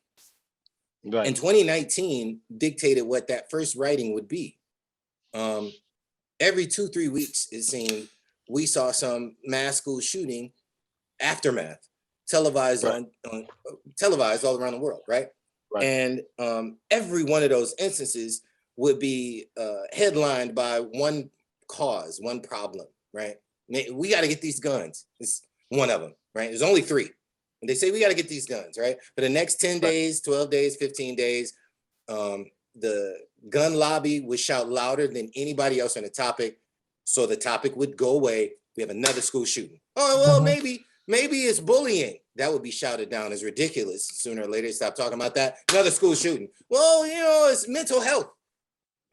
Right. And 2019 dictated what that first writing would be. Every 2-3 weeks, it seemed, we saw some mass school shooting aftermath televised Right. televised all around the world, right? Right. And every one of those instances would be headlined by one cause, one problem, right? We got to get these guns. It's one of them, right? There's only 3. And they say we got to get these guns, right? For the next 10 days, 12 days, 15 days, the gun lobby would shout louder than anybody else on the topic. So the topic would go away. We have another school shooting. Oh, well, maybe it's bullying. That would be shouted down as ridiculous. Sooner or later, stop talking about that. Another school shooting. Well, it's mental health.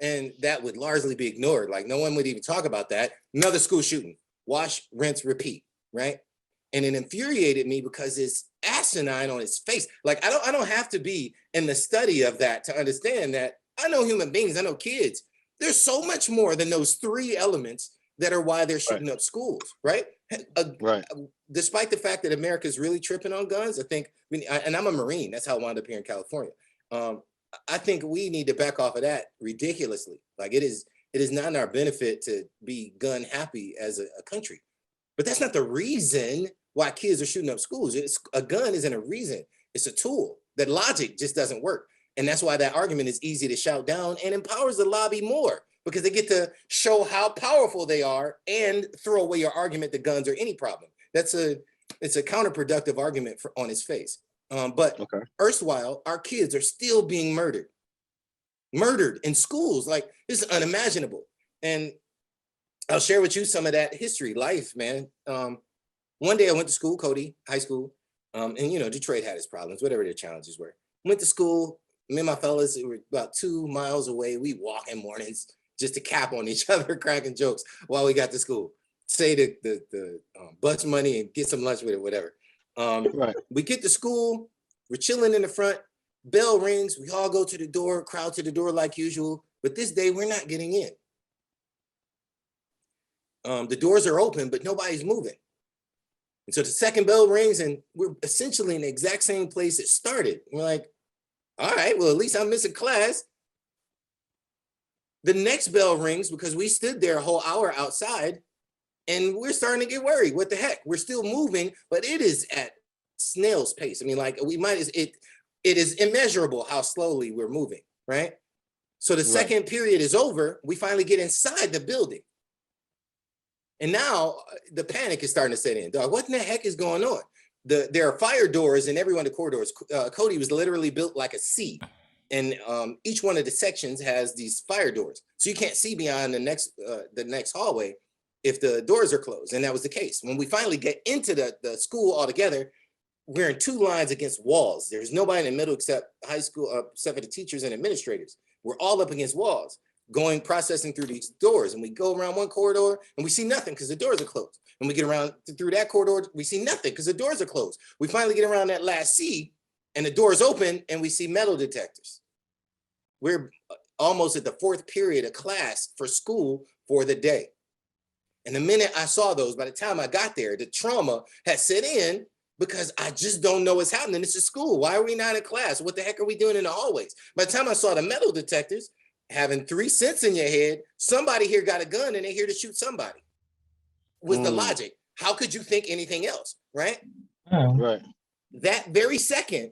And that would largely be ignored. Like no one would even talk about that. Another school shooting. Wash, rinse, repeat, right? And it infuriated me because it's asinine on its face. Like I don't have to be in the study of that to understand that. I know human beings, I know kids. There's so much more than those 3 elements that are why they're shooting up schools, right? Right. Despite the fact that America is really tripping on guns, I think, and I'm a Marine, that's how I wound up here in California. I think we need to back off of that ridiculously. Like it is not in our benefit to be gun happy as a country. But that's not the reason why kids are shooting up schools. A gun isn't a reason. It's a tool. That logic just doesn't work. And that's why that argument is easy to shout down and empowers the lobby more because they get to show how powerful they are and throw away your argument that guns are any problem. It's a counterproductive argument on its face. But erstwhile, our kids are still being murdered in schools. Like this is unimaginable. And I'll share with you some of that history, life, man. One day I went to school, Cody, high school. And Detroit had its problems, whatever their challenges were. Went to school, me and my fellas, we were about 2 miles away. We walk in mornings just to cap on each other, cracking jokes while we got to school. Say the bus money and get some lunch with it, whatever. We get to school, we're chilling in the front, bell rings, we all go to the door, crowd to the door like usual. But this day we're not getting in. The doors are open, but nobody's moving. And so the second bell rings and we're essentially in the exact same place it started. We're like, all right, well, at least I'm missing class. The next bell rings because we stood there a whole hour outside and we're starting to get worried. What the heck? We're still moving, but it is at snail's pace. I mean, like it is immeasurable how slowly we're moving, right? So the second period is over. We finally get inside the building. And now the panic is starting to set in. Dog, what in the heck is going on? There are fire doors in every one of the corridors. Cody was literally built like a C. And each one of the sections has these fire doors. So you can't see beyond the next hallway if the doors are closed. And that was the case. When we finally get into the school altogether, we're in 2 lines against walls. There's nobody in the middle except high school, except for the teachers and administrators. We're all up against walls, processing through these doors. And we go around one corridor and we see nothing because the doors are closed. And we get around through that corridor, we see nothing because the doors are closed. We finally get around that last C and the doors open and we see metal detectors. We're almost at the 4th period of class for school for the day. And the minute I saw those, by the time I got there, the trauma had set in because I just don't know what's happening. This is school. Why are we not in class? What the heck are we doing in the hallways? By the time I saw the metal detectors, having 3 cents in your head, somebody here got a gun and they're here to shoot somebody. Was the logic. How could you think anything else, right? Right. That very second,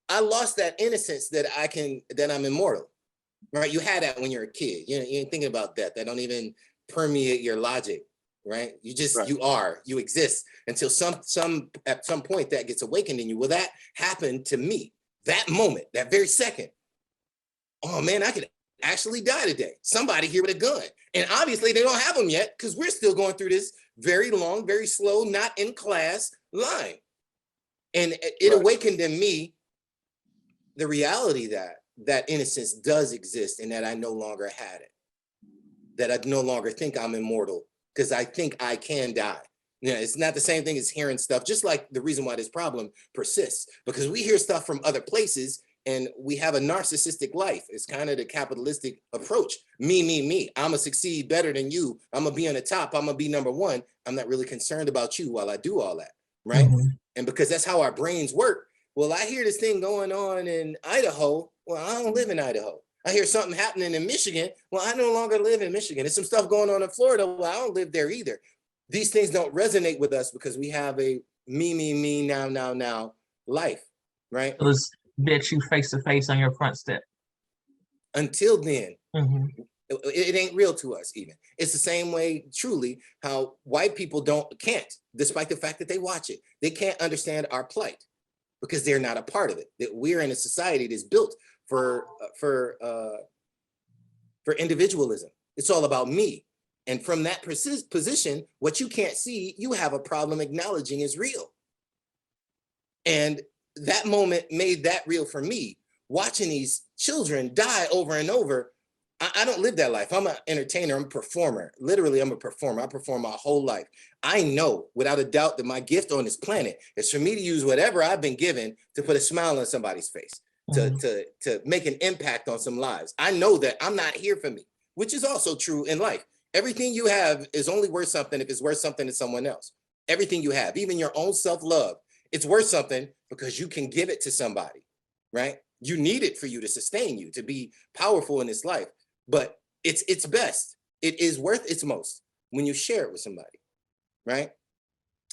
I lost that innocence that I'm immortal, right? You had that when you're a kid. You ain't thinking about that. That don't even permeate your logic, right? You just, you exist until at some point that gets awakened in you. Well, that happened to me. That moment, that very second. Oh man, I could actually die today. Somebody here with a gun. And obviously they don't have them yet because we're still going through this very long, very slow, not in class line. And it awakened in me the reality that innocence does exist and that I no longer had it. That I no longer think I'm immortal because I think I can die. It's not the same thing as hearing stuff, just like the reason why this problem persists, because we hear stuff from other places And we have a narcissistic life. It's kind of the capitalistic approach. Me. I'm gonna succeed better than you. I'm gonna be on the top. I'm gonna be number one. I'm not really concerned about you while I do all that, right? And because that's how our brains work. Well, I hear this thing going on in Idaho. Well, I don't live in Idaho. I hear something happening in Michigan. Well, I no longer live in Michigan. There's some stuff going on in Florida. Well, I don't live there either. These things don't resonate with us because we have a me, now life, right? Let's bet you face to face on your front step. Until then, it ain't real to us even. It's the same way, truly, how white people can't, despite the fact that they watch it. They can't understand our plight because they're not a part of it. That we're in a society that's built for individualism. It's all about me. And from that position, what you can't see, you have a problem acknowledging is real. And that moment made that real for me. Watching these children die over and over. I don't live that life. I'm an entertainer. I'm a performer. Literally, I'm a performer. I perform my whole life. I know without a doubt that my gift on this planet is for me to use whatever I've been given to put a smile on somebody's face, to make an impact on some lives. I know that I'm not here for me, which is also true in life. Everything you have is only worth something if it's worth something to someone else. Everything you have, even your own self-love, it's worth something because you can give it to somebody, right? You need it for you to sustain you, to be powerful in this life. But it's best. It is worth its most when you share it with somebody, right?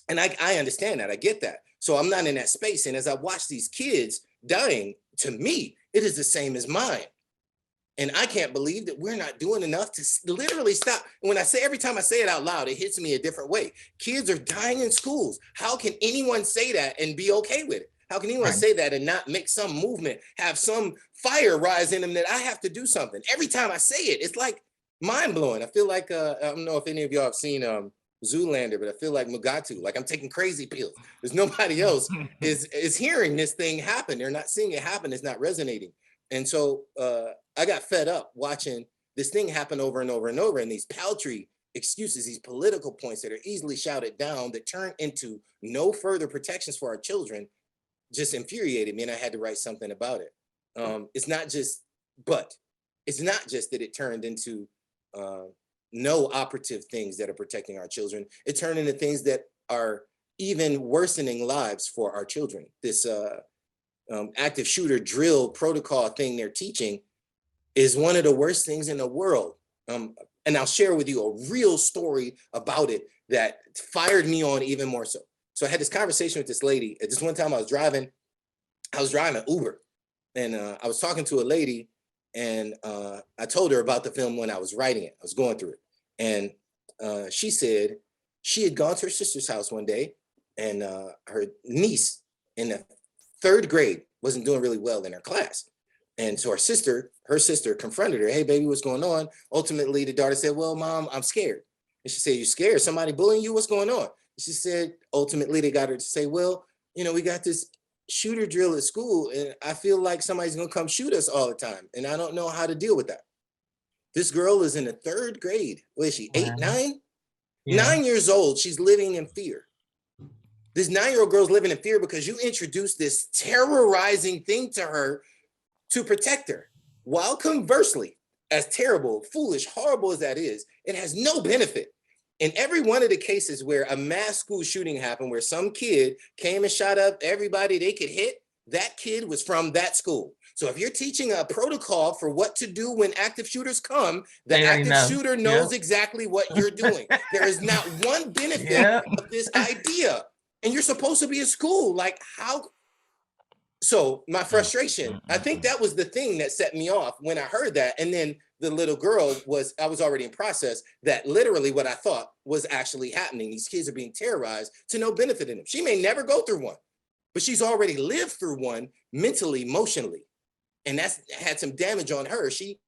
And I understand that. I get that. So I'm not in that space. And as I watch these kids dying, to me, it is the same as mine. And I can't believe that we're not doing enough to literally stop. When I say, every time I say it out loud, it hits me a different way. Kids are dying in schools. How can anyone say that and be okay with it? How can anyone say that and not make some movement, have some fire rise in them that I have to do something? Every time I say it, it's like mind blowing. I feel like, I don't know if any of y'all have seen Zoolander, but I feel like Mugatu, like I'm taking crazy pills. There's nobody else is hearing this thing happen. They're not seeing it happen. It's not resonating. And so I got fed up watching this thing happen over and over and over. And these paltry excuses, these political points that are easily shouted down that turn into no further protections for our children just infuriated me. And I had to write something about it. It's not just that it turned into no operative things that are protecting our children. It turned into things that are even worsening lives for our children. This active shooter drill protocol thing they're teaching is one of the worst things in the world. And I'll share with you a real story about it that fired me on even more so. So I had this conversation with this lady. At this one time I was driving Uber, and I was talking to a lady, and I told her about the film when I was writing it. I was going through it. And she said she had gone to her sister's house one day, and her niece in the 3rd grade wasn't doing really well in her class. And so her sister confronted her. Hey, baby, what's going on? Ultimately, the daughter said, well, Mom, I'm scared. And she said, you scared? Somebody bullying you? What's going on? She said, ultimately, they got her to say, well, we got this shooter drill at school, and I feel like somebody's going to come shoot us all the time. And I don't know how to deal with that. This girl is in the 3rd grade. What is she, 8, 9? Yeah. 9 years old. She's living in fear. This 9-year-old girl's living in fear because you introduced this terrorizing thing to her to protect her. While conversely, as terrible, foolish, horrible as that is, it has no benefit. In every one of the cases where a mass school shooting happened, where some kid came and shot up everybody they could hit, that kid was from that school. So if you're teaching a protocol for what to do when active shooters come, the active shooter knows exactly what you're doing. There is not one benefit of this idea. And you're supposed to be a school. Like, how? So my frustration, I think that was the thing that set me off when I heard that. And then the little girl I was already in process that literally what I thought was actually happening. These kids are being terrorized to no benefit in them. She may never go through one, but she's already lived through one mentally, emotionally. And that's had some damage on her. She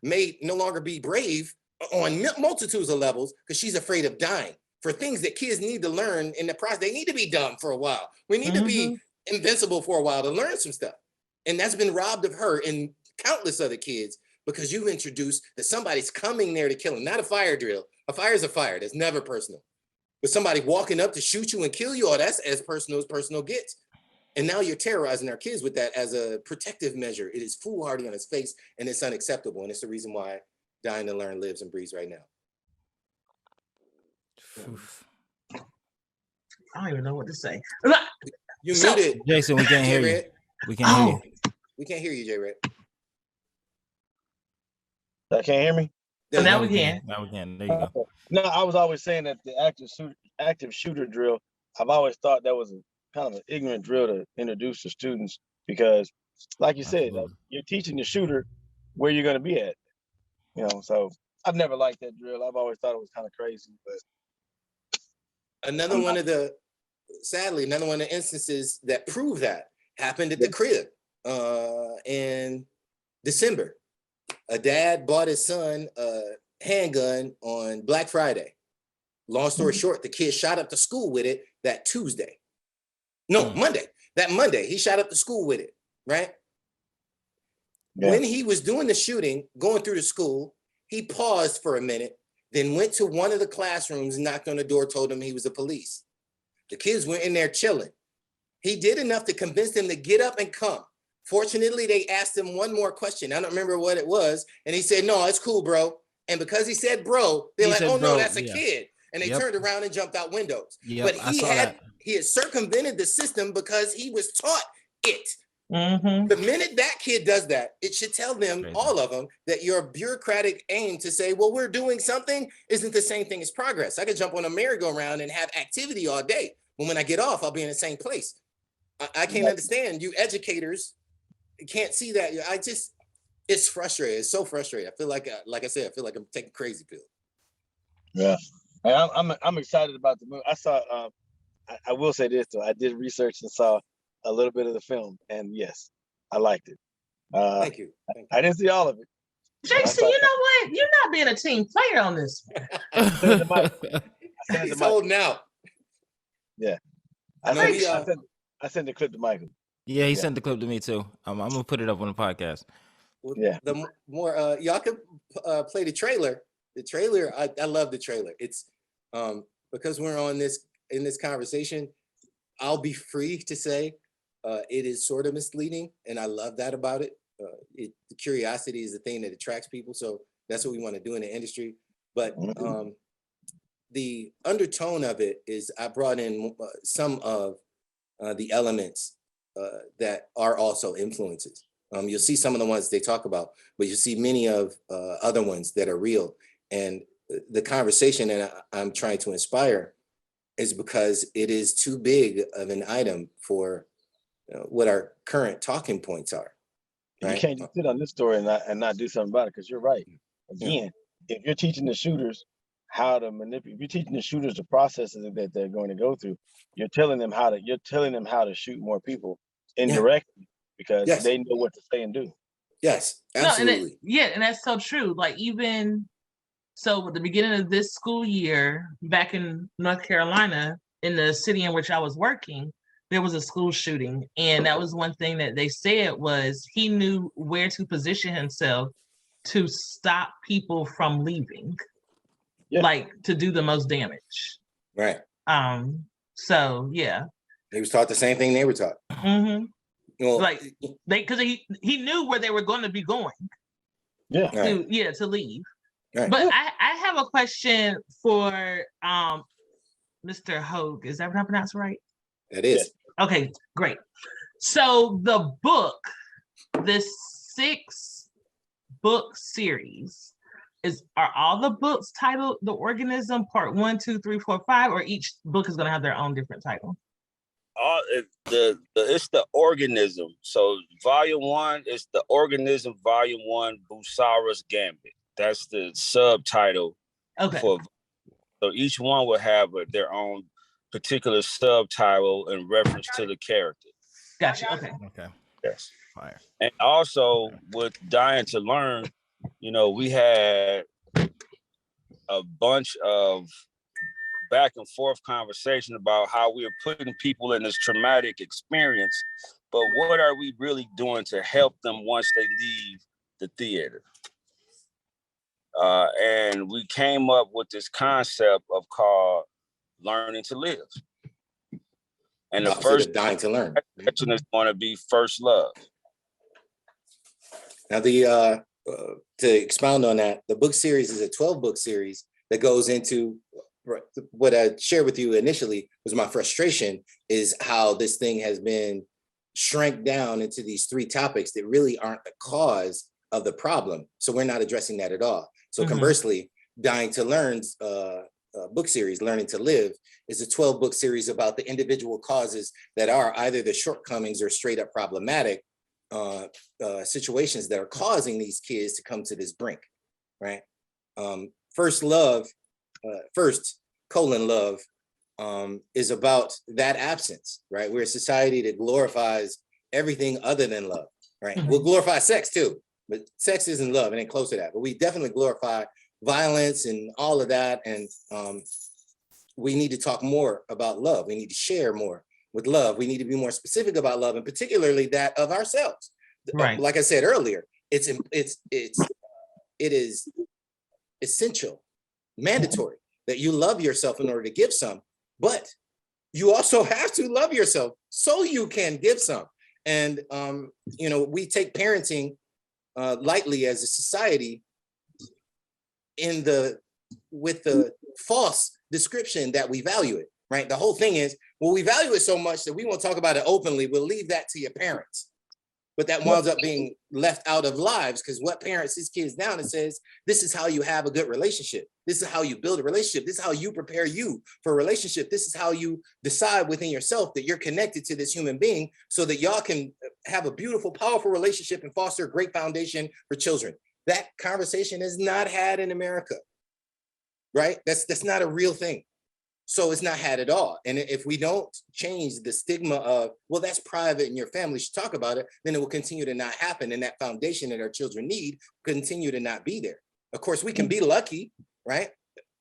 may no longer be brave on multitudes of levels because she's afraid of dying for things that kids need to learn in the process. They need to be dumb for a while. We need to be invincible for a while to learn some stuff. And that's been robbed of her and countless other kids because you've introduced that somebody's coming there to kill them. Not a fire drill. A fire is a fire. That's never personal. But somebody walking up to shoot you and kill you, that's as personal gets. And now you're terrorizing our kids with that as a protective measure. It is foolhardy on its face, and it's unacceptable. And it's the reason why Dying to Learn lives and breathes right now. I don't even know what to say. You muted. Jason, we can't hear you. We can't hear you. We can't hear you, J-Red. I can't hear me? So now we can. Now we can. There you go. No, I was always saying that the active shooter drill, I've always thought that was a kind of an ignorant drill to introduce to students because, like you said, like, you're teaching the shooter where you're going to be at. You know, so I've never liked that drill. I've always thought it was kind of crazy. But another one of the instances that prove that happened at the crib in December. A dad bought his son a handgun on Black Friday. Long story short, the kid shot up to school with it that Tuesday. No, Monday. That Monday, he shot up to school with it, right? Yeah. When he was doing the shooting, going through the school, he paused for a minute, then went to one of the classrooms, knocked on the door, told them he was the police. The kids were in there chilling. He did enough to convince them to get up and come. Fortunately, they asked him one more question. I don't remember what it was. And he said, no, it's cool, bro. And because he said, bro, they're like, oh, no, that's a kid. And they turned around and jumped out windows. But he had circumvented the system because he was taught it. The minute that kid does that, it should tell them, all of them, that your bureaucratic aim to say, well, we're doing something isn't the same thing as progress. I could jump on a merry-go-round and have activity all day. But when I get off, I'll be in the same place. I can't understand you educators can't see that. It's frustrating. It's so frustrating. I feel like I said, I feel like I'm taking crazy pills. Yeah. I'm excited about the movie. I saw, I will say this though, I did research and saw a little bit of the film, and yes, I liked it. Thank you. I didn't see all of it. Jason, you know what? You're not being a team player on this. He's holding out. Yeah. I sent the clip to Michael. Yeah, he sent the clip to me too. I'm gonna put it up on the podcast. Well, yeah. The more y'all can play the trailer. The trailer, I love the trailer. It's because we're in this conversation, I'll be free to say it is sort of misleading, and I love that about it. The curiosity is the thing that attracts people, so that's what we want to do in the industry. But the undertone of it is I brought in some of the elements that are also influences. You'll see some of the ones they talk about, but you'll see many of other ones that are real. And the conversation that I'm trying to inspire is because it is too big of an item for what our current talking points are. Right? You can't just sit on this story and not do something about it, because you're right. Again, if you're teaching the shooters how to manipulate, if you're teaching the shooters the processes that they're going to go through, you're telling them how to shoot more people indirectly because they know what to say and do. Yes, absolutely. And that's so true. Like even so at the beginning of this school year, back in North Carolina, in the city in which I was working, there was a school shooting. And that was one thing that they said was he knew where to position himself to stop people from leaving, like to do the most damage. Right. So yeah. He was taught the same thing they were taught. Well, like because he knew where they were going to be going. Yeah. To leave. Right. But I have a question for Mr. Hogue. Is that what I pronounced right? It is. Okay, great. So the book, this 6-book series, are all the books titled The Organism Part 1, 2, 3, 4, 5, or each book is going to have their own different title? It's the organism. So volume 1 is the organism. Volume 1, Busara's Gambit. That's the subtitle. Okay. So each one will have their own particular subtitle in reference to the character. Gotcha. Okay. Yes. Fire. And also with Dying to Learn, we had a bunch of back and forth conversation about how we are putting people in this traumatic experience, but what are we really doing to help them once they leave the theater? And we came up with this concept called learning to live. And the Opposite first of dying to learn. section is going to be first love. Now, the to expound on that, the book series is a 12-book series that goes into what I shared with you initially was my frustration is how this thing has been shrank down into these 3 topics that really aren't the cause of the problem. So we're not addressing that at all. So conversely, Dying to Learn's book series, Learning to Live, is a 12-book series about the individual causes that are either the shortcomings or straight up problematic situations that are causing these kids to come to this brink, right? First love is about that absence, right? We're a society that glorifies everything other than love, right? We'll glorify sex too, but sex isn't love. It ain't close to that. But we definitely glorify violence and all of that. And we need to talk more about love. We need to share more with love. We need to be more specific about love, and particularly that of ourselves. Right. Like I said earlier, it is essential, mandatory that you love yourself in order to give some, but you also have to love yourself so you can give some. And we take parenting lightly as a society with the false description that we value it, right? The whole thing is, well, we value it so much that we won't talk about it openly. We'll leave that to your parents. But that winds up being left out of lives, because what parents these kids down and says, this is how you have a good relationship. This is how you build a relationship. This is how you prepare you for a relationship. This is how you decide within yourself that you're connected to this human being so that y'all can have a beautiful, powerful relationship and foster a great foundation for children. That conversation is not had in America, right? That's not a real thing. So it's not had at all. And if we don't change the stigma of, well, that's private and your family should talk about it, then it will continue to not happen. And that foundation that our children need continue to not be there. Of course, we can be lucky, right?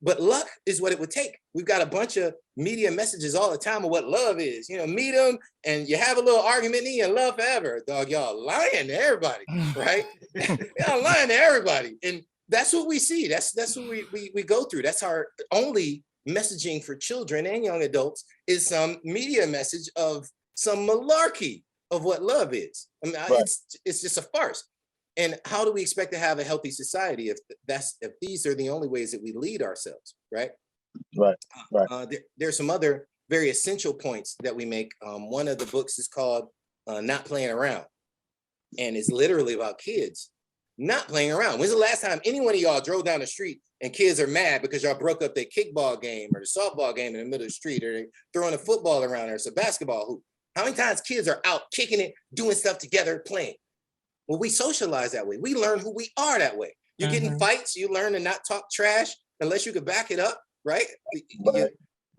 But luck is what it would take. We've got a bunch of media messages all the time of what love is. Meet them and you have a little argument and you love forever. Dog, y'all lying to everybody, right? Y'all lying to everybody. And that's what we see. That's what we go through. That's our only messaging for children and young adults, is some media message of some malarkey of what love is. I mean, right. It's just a farce. And how do we expect to have a healthy society if these are the only ways that we lead ourselves, right? Right. There's some other very essential points that we make. One of the books is called Not Playing Around, and it's literally about kids not playing around. When's the last time any one of y'all drove down the street and kids are mad because y'all broke up their kickball game or the softball game in the middle of the street, or they throwing a football around, or it's a basketball hoop? How many times kids are out kicking it, doing stuff together, playing? Well, we socialize that way. We learn who we are that way. You get in fights, you learn to not talk trash unless you can back it up, right?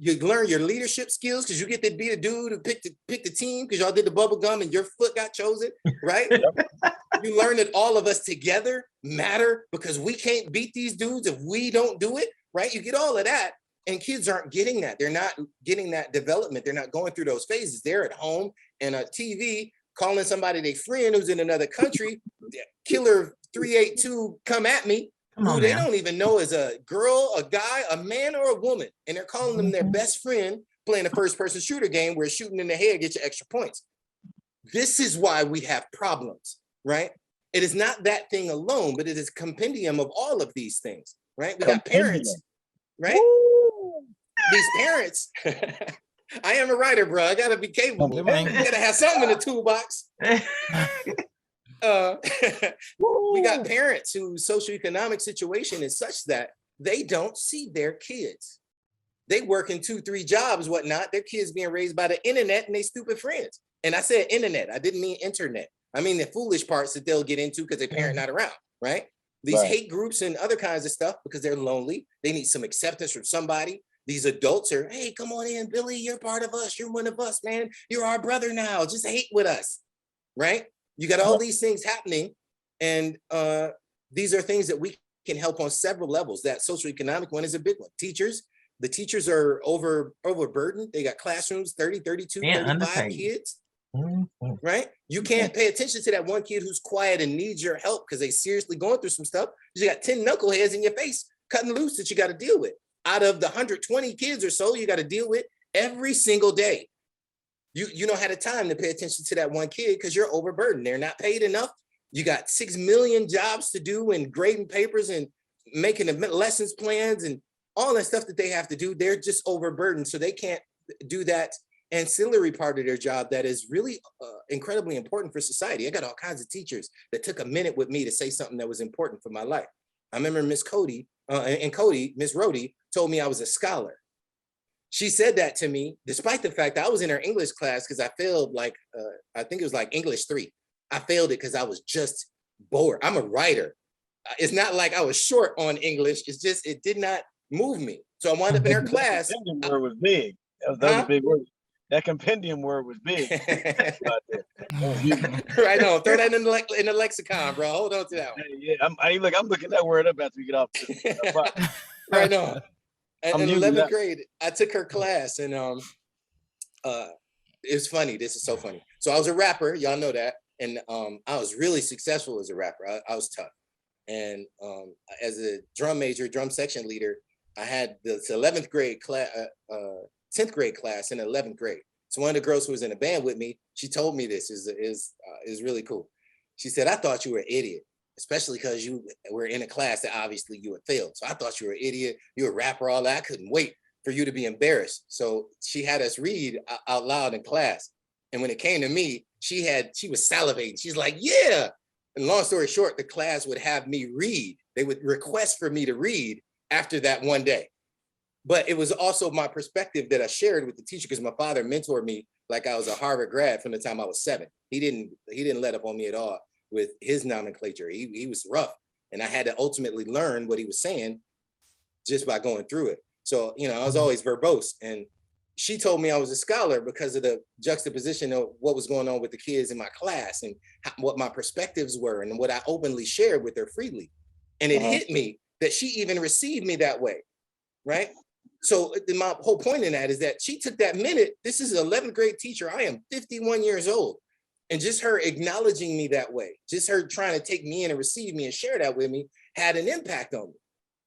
You learn your leadership skills because you get to be the dude who pick the team because y'all did the bubble gum and your foot got chosen, right? You learn that all of us together matter because we can't beat these dudes if we don't do it, right? You get all of that, and kids aren't getting that. They're not getting that development. They're not going through those phases. They're at home and a TV calling somebody their friend who's in another country, Killer 382 come at me, who they don't even know is a girl, a guy, a man, or a woman. And they're calling them their best friend playing a first-person shooter game where shooting in the head gets you extra points. This is why we have problems, right? It is not that thing alone, but it is a compendium of all of these things, right? We got parents, right? Woo! These parents, I am a writer, bro. I gotta be capable. You gotta have something in the toolbox. We got parents whose socioeconomic situation is such that they don't see their kids. They work in 2-3 jobs, whatnot. Their kids being raised by the internet and they stupid friends. And I said internet, I didn't mean internet. I mean the foolish parts that they'll get into because their parent not around, right? These hate groups and other kinds of stuff because they're lonely. They need some acceptance from somebody. These adults are, hey, come on in, Billy, you're part of us. You're one of us, man. You're our brother now. Just hate with us, right? You got all these things happening. And these are things that we can help on several levels. That socioeconomic one is a big one. The teachers are overburdened. They got classrooms, 30, 32, 35 kids, right? You can't pay attention to that one kid who's quiet and needs your help because they seriously going through some stuff. You got 10 knuckleheads in your face cutting loose that you got to deal with. Out of the 120 kids or so you got to deal with every single day. You don't have the time to pay attention to that one kid because you're overburdened. They're not paid enough. You got 6 million jobs to do and grading papers and making the lessons plans and all that stuff that they have to do. They're just overburdened. So they can't do that ancillary part of their job that is really incredibly important for society. I got all kinds of teachers that took a minute with me to say something that was important for my life. I remember Miss Cody Miss Rhodey told me I was a scholar. She said that to me, despite the fact that I was in her English class because I failed I think it was like English 3. I failed it because I was just bored. I'm a writer. It's not like I was short on English. It's just, it did not move me. So I wound up in her class. That compendium word was big. That was a big word. That compendium word was big. Right on. Throw that in the lexicon, bro. Hold on to that one. Yeah, I'm looking that word up after we get off. Right on. In 11th grade, I took her class, and it's funny. This is so funny. So I was a rapper, y'all know that, and I was really successful as a rapper. I was tough, and as a drum major, drum section leader, I had the 11th grade class, 10th grade class in 11th grade. So one of the girls who was in the band with me, she told me this is really cool. She said, "I thought you were an idiot, especially because you were in a class that obviously you had failed. So I thought you were an idiot. You're a rapper, all that. I couldn't wait for you to be embarrassed." So she had us read out loud in class. And when it came to me, she was salivating. She's like, "Yeah." And long story short, the class would have me read. They would request for me to read after that one day. But it was also my perspective that I shared with the teacher because my father mentored me like I was a Harvard grad from the time I was 7. He didn't let up on me at all with his nomenclature. He was rough, and I had to ultimately learn what he was saying just by going through it. So, I was always verbose, and she told me I was a scholar because of the juxtaposition of what was going on with the kids in my class and what my perspectives were and what I openly shared with her freely. And it hit me that she even received me that way, right? So my whole point in that is that she took that minute. This is an 11th grade teacher. I am 51 years old. And just her acknowledging me that way, just her trying to take me in and receive me and share that with me had an impact on me.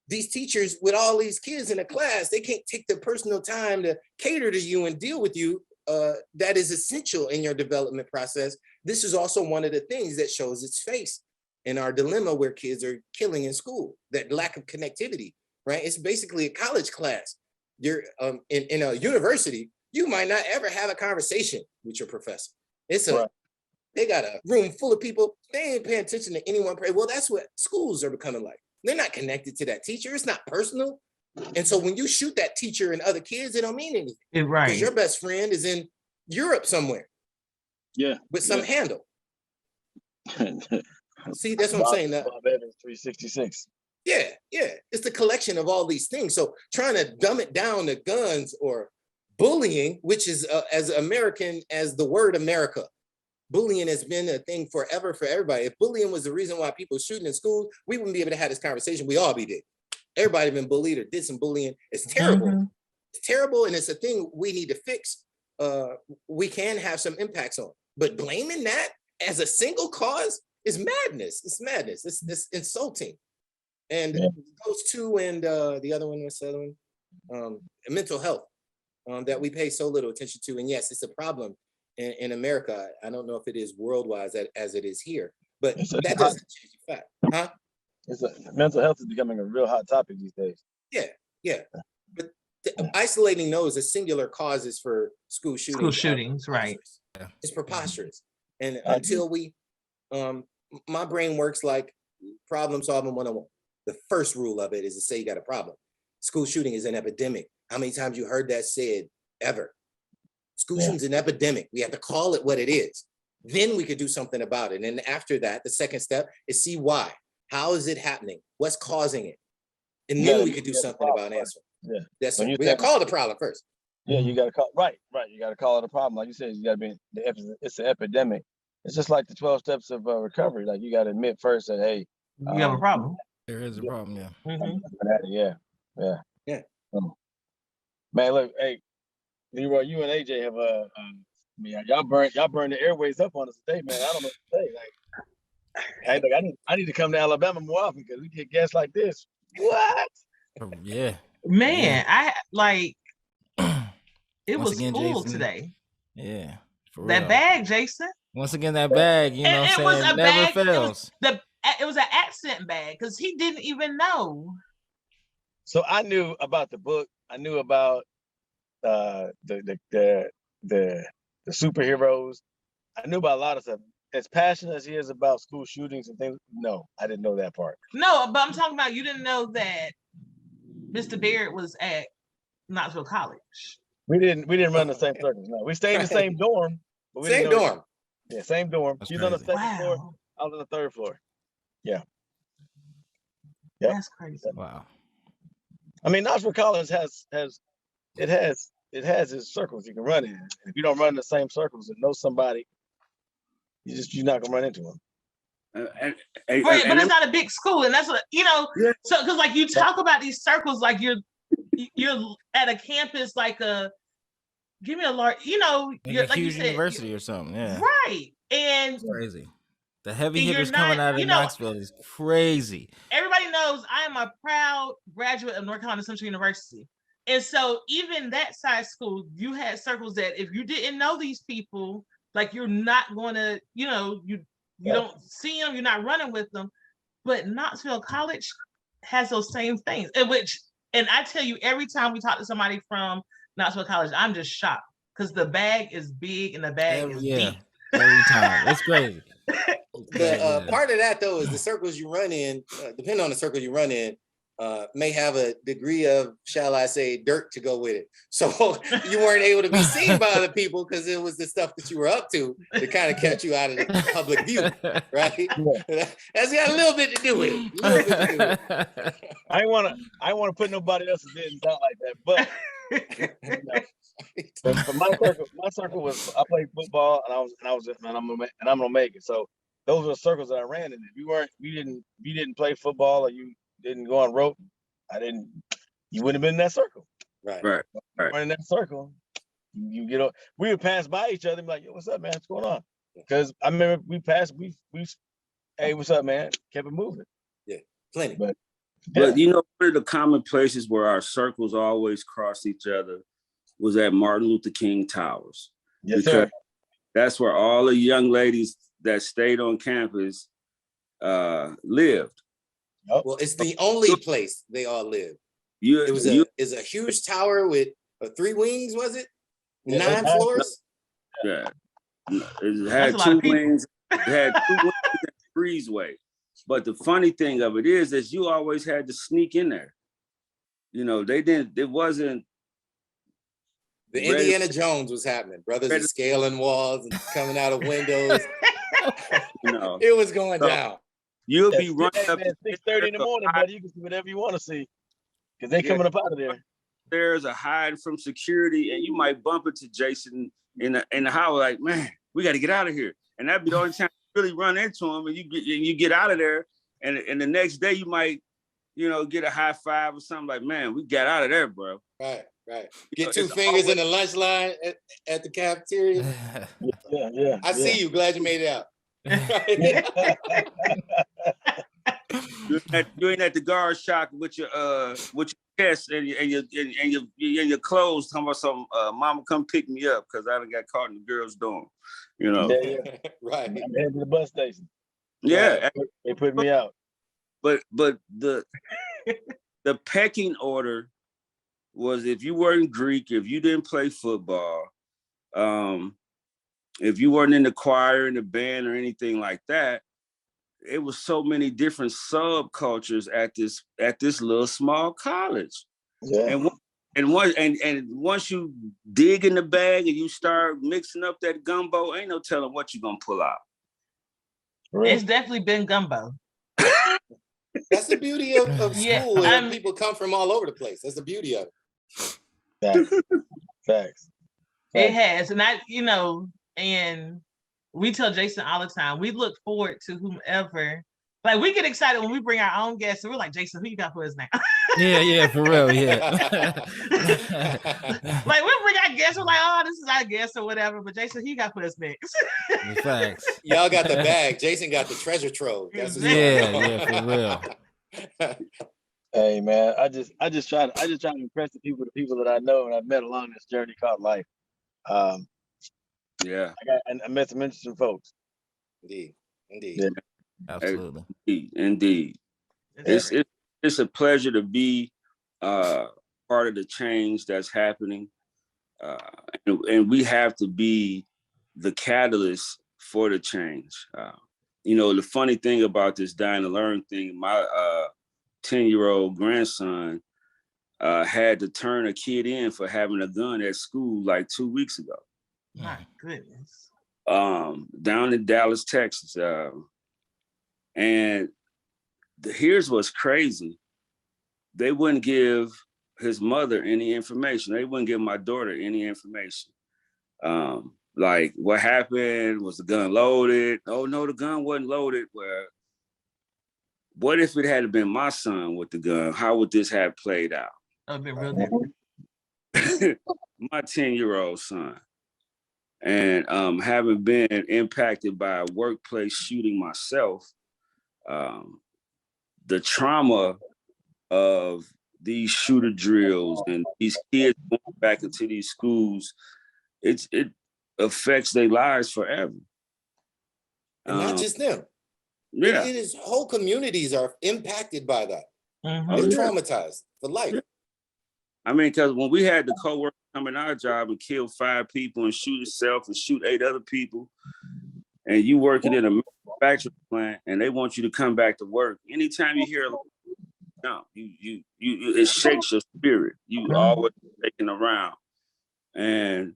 These teachers with all these kids in a class, they can't take the personal time to cater to you and deal with you. That is essential in your development process. This is also one of the things that shows its face in our dilemma where kids are killing in school, that lack of connectivity, right? It's basically a college class. You're in a university, you might not ever have a conversation with your professor. They got a room full of people. They ain't paying attention to anyone. Well, that's what schools are becoming like. They're not connected to that teacher. It's not personal. And so when you shoot that teacher and other kids, it don't mean anything. Right. Because your best friend is in Europe somewhere. Yeah. With some handle. See, that's what I'm saying. Bob Evans 366. Yeah. It's the collection of all these things. So trying to dumb it down to guns or bullying, which is as American as the word America. Bullying has been a thing forever for everybody. If bullying was the reason why people shooting in school, we wouldn't be able to have this conversation. We all be dead. Everybody been bullied or did some bullying. It's terrible. It's terrible, and it's a thing we need to fix. We can have some impacts on. But blaming that as a single cause is madness. It's madness. It's insulting. And those two and the other one, what's the other one? Mental health that we pay so little attention to. And yes, it's a problem in America. I don't know if it is worldwide as it is here, but that doesn't change the fact. Huh? Mental health is becoming a real hot topic these days. Yeah. But isolating those as singular causes for school shootings. Right. It's preposterous. And until we, my brain works like problem solving 101. The first rule of it is to say you got a problem. School shooting is an epidemic. How many times you heard that said ever? School shooting is an epidemic. We have to call it what it is. Then we could do something about it. And after that, the second step is see why. How is it happening? What's causing it? And then we could do something about answering. Yeah. That's we got to call the problem first. Yeah, you got to call right. You got to call it a problem. Like you said, you got to be. It's an epidemic. It's just like the 12 steps of recovery. Like you got to admit first that hey, you have a problem. There is a problem. Yeah. Yeah. Man, look, hey, Leroy, you and AJ have y'all burned the airways up on us today, man. I don't know what to say. Like, hey, look, I need to come to Alabama more often because we get guests like this. What? Yeah. Man, I like it Once was again, full Jason, today. Yeah. For That real. bag, Jason. Once again, that bag, you know, It saying was a never bag. fails. It was an accent bag because he didn't even know. So I knew about the book. I knew about the superheroes. I knew about a lot of stuff. As passionate as he is about school shootings and things, no, I didn't know that part. No, but I'm talking about you didn't know that Mr. Barret was at Knoxville College. We didn't run the same circles. No, we stayed in the same dorm. But we Same didn't know dorm. Yeah, same dorm. That's She's on the crazy. second floor. I was on the third floor. Yeah. Yep. That's crazy. Wow. I mean, Knoxville College has its circles you can run in. If you don't run the same circles and know somebody, you're not gonna run into them. Right, but it's not a big school, and that's what So, because like you talk about these circles, like you're at a campus, like give me a large, Like a huge you said, university or something. Yeah. right? And It's crazy. The heavy and you're hitters coming not- out of Knoxville is crazy. everybody knows I am a proud graduate of North Carolina Central University, and so even that size school, you had circles that if you didn't know these people, like you're not going to, you don't see them, you're not running with them. But Knoxville College has those same things, and I tell you, every time we talk to somebody from Knoxville College, I'm just shocked because the bag is big and the bag is deep. Every time. It's crazy. The part of that though is the circles you run in, depending on the circle you run in, may have a degree of, shall I say, dirt to go with it. So you weren't able to be seen by other people because it was the stuff that you were up to that kind of kept you out of the public view, right? That's got a little bit to do with it. I want to put nobody else's business out like that, but. But my circle was I played football and I'm gonna make it. So those are the circles that I ran in. If you didn't play football or you didn't go on rope, you wouldn't have been in that circle. Right. Running that circle, we would pass by each other and be like, yo, what's up, man? What's going on? Because I remember we hey, what's up, man? Kept it moving. Yeah, plenty. But one of the common places where our circles always crossed each other was at Martin Luther King Towers. Yes, sir. That's where all the young ladies that stayed on campus lived. Well, it's the only place they all lived. It's a huge tower with 3 wings, was it? 9 floors? Yeah. It had 2 wings. It had 2 wings and a breezeway. But the funny thing of it is that you always had to sneak in there. It wasn't. The Indiana Jones was happening. Brothers are scaling walls and coming out of windows. It was going down. You'll be running up at 6:30 in the morning, buddy. You can see whatever you want to see because they coming up out of there. There's a hide from security, and you might bump into Jason in the house. Like, man, we got to get out of here. And that'd be the only time you really run into him, and you get out of there. And the next day you might, get a high five or something. Like, man, we got out of there, bro. Right. Get 2 fingers in the lunch line at the cafeteria. Yeah. I see you. Glad you made it out. You ain't at the guard shack with your chest and your clothes talking about some mama come pick me up because I done got caught in the girls' dorm. Yeah. Right. I'm heading to the bus station. Yeah. They put me out. But the pecking order was if you weren't Greek, if you didn't play football, if you weren't in the choir, in the band, or anything like that, it was so many different subcultures at this little small college. Yeah. And once you dig in the bag and you start mixing up that gumbo, ain't no telling what you're gonna pull out. It's definitely been gumbo. That's the beauty of school. And people come from all over the place. That's the beauty of it. Facts. It has. And and we tell Jason all the time, we look forward to whomever. Like, we get excited when we bring our own guests. And we're like, Jason, who you got for us now? Yeah, for real, yeah. Like, we bring our guests. We're like, oh, this is our guest or whatever. But Jason, who you got for us next? Facts. Y'all got the bag. Jason got the treasure trove. That's for real. Hey man, I just try to impress the people that I know and I've met along this journey called life. Yeah. I met some interesting folks. Indeed. Yeah. Absolutely. Indeed. It's a pleasure to be part of the change that's happening. And we have to be the catalyst for the change. The funny thing about this dying to learn thing, my 10-year-old grandson had to turn a kid in for having a gun at school like 2 weeks ago. My goodness. Down in Dallas, Texas. And here's what's crazy. They wouldn't give his mother any information. They wouldn't give my daughter any information. Like, what happened? Was the gun loaded? Oh, no, the gun wasn't loaded. Well, what if it had been my son with the gun? How would this have played out? That would be real different. My 10-year-old son. And having been impacted by a workplace shooting myself, the trauma of these shooter drills and these kids going back into these schools, it affects their lives forever. And not just them. Yeah. It is whole communities are impacted by that. Mhm. They're traumatized for life. Yeah. I mean, because when we had the coworker come in our job and kill 5 people and shoot himself and shoot 8 other people, and you working in a manufacturing plant and they want you to come back to work, anytime you hear it shakes your spirit. You always taking around. And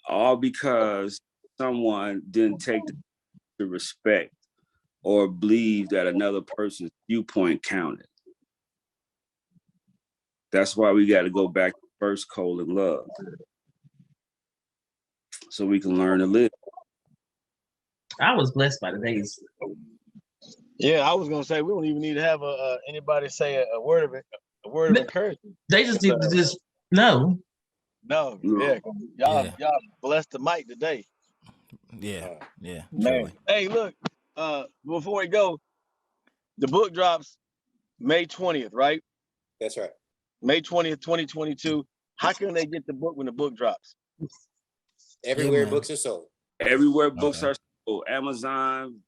all because someone didn't take the respect or believe that another person's viewpoint counted. That's why we got to go back to first cold and love, so we can learn to live. I was blessed by the days. Yeah, I was gonna say we don't even need to have anybody say a word of it, a word of encouragement. They just need to just know. No, No. yeah, y'all blessed the mic today. Yeah. Man. Hey, look, before we go, the book drops May 20th, right? That's right. May 20th, 2022. How can they get the book when the book drops? Everywhere man. books are sold. Everywhere books are sold. Amazon,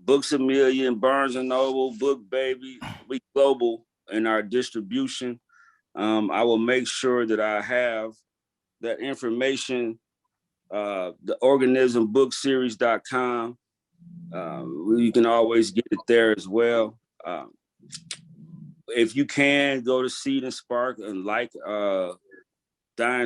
Books A Million, Barnes and Noble, Book Baby. We global in our distribution. I will make sure that I have that information. The organismbookseries.com. You can always get it there as well. If you can, go to Seed and Spark and Dying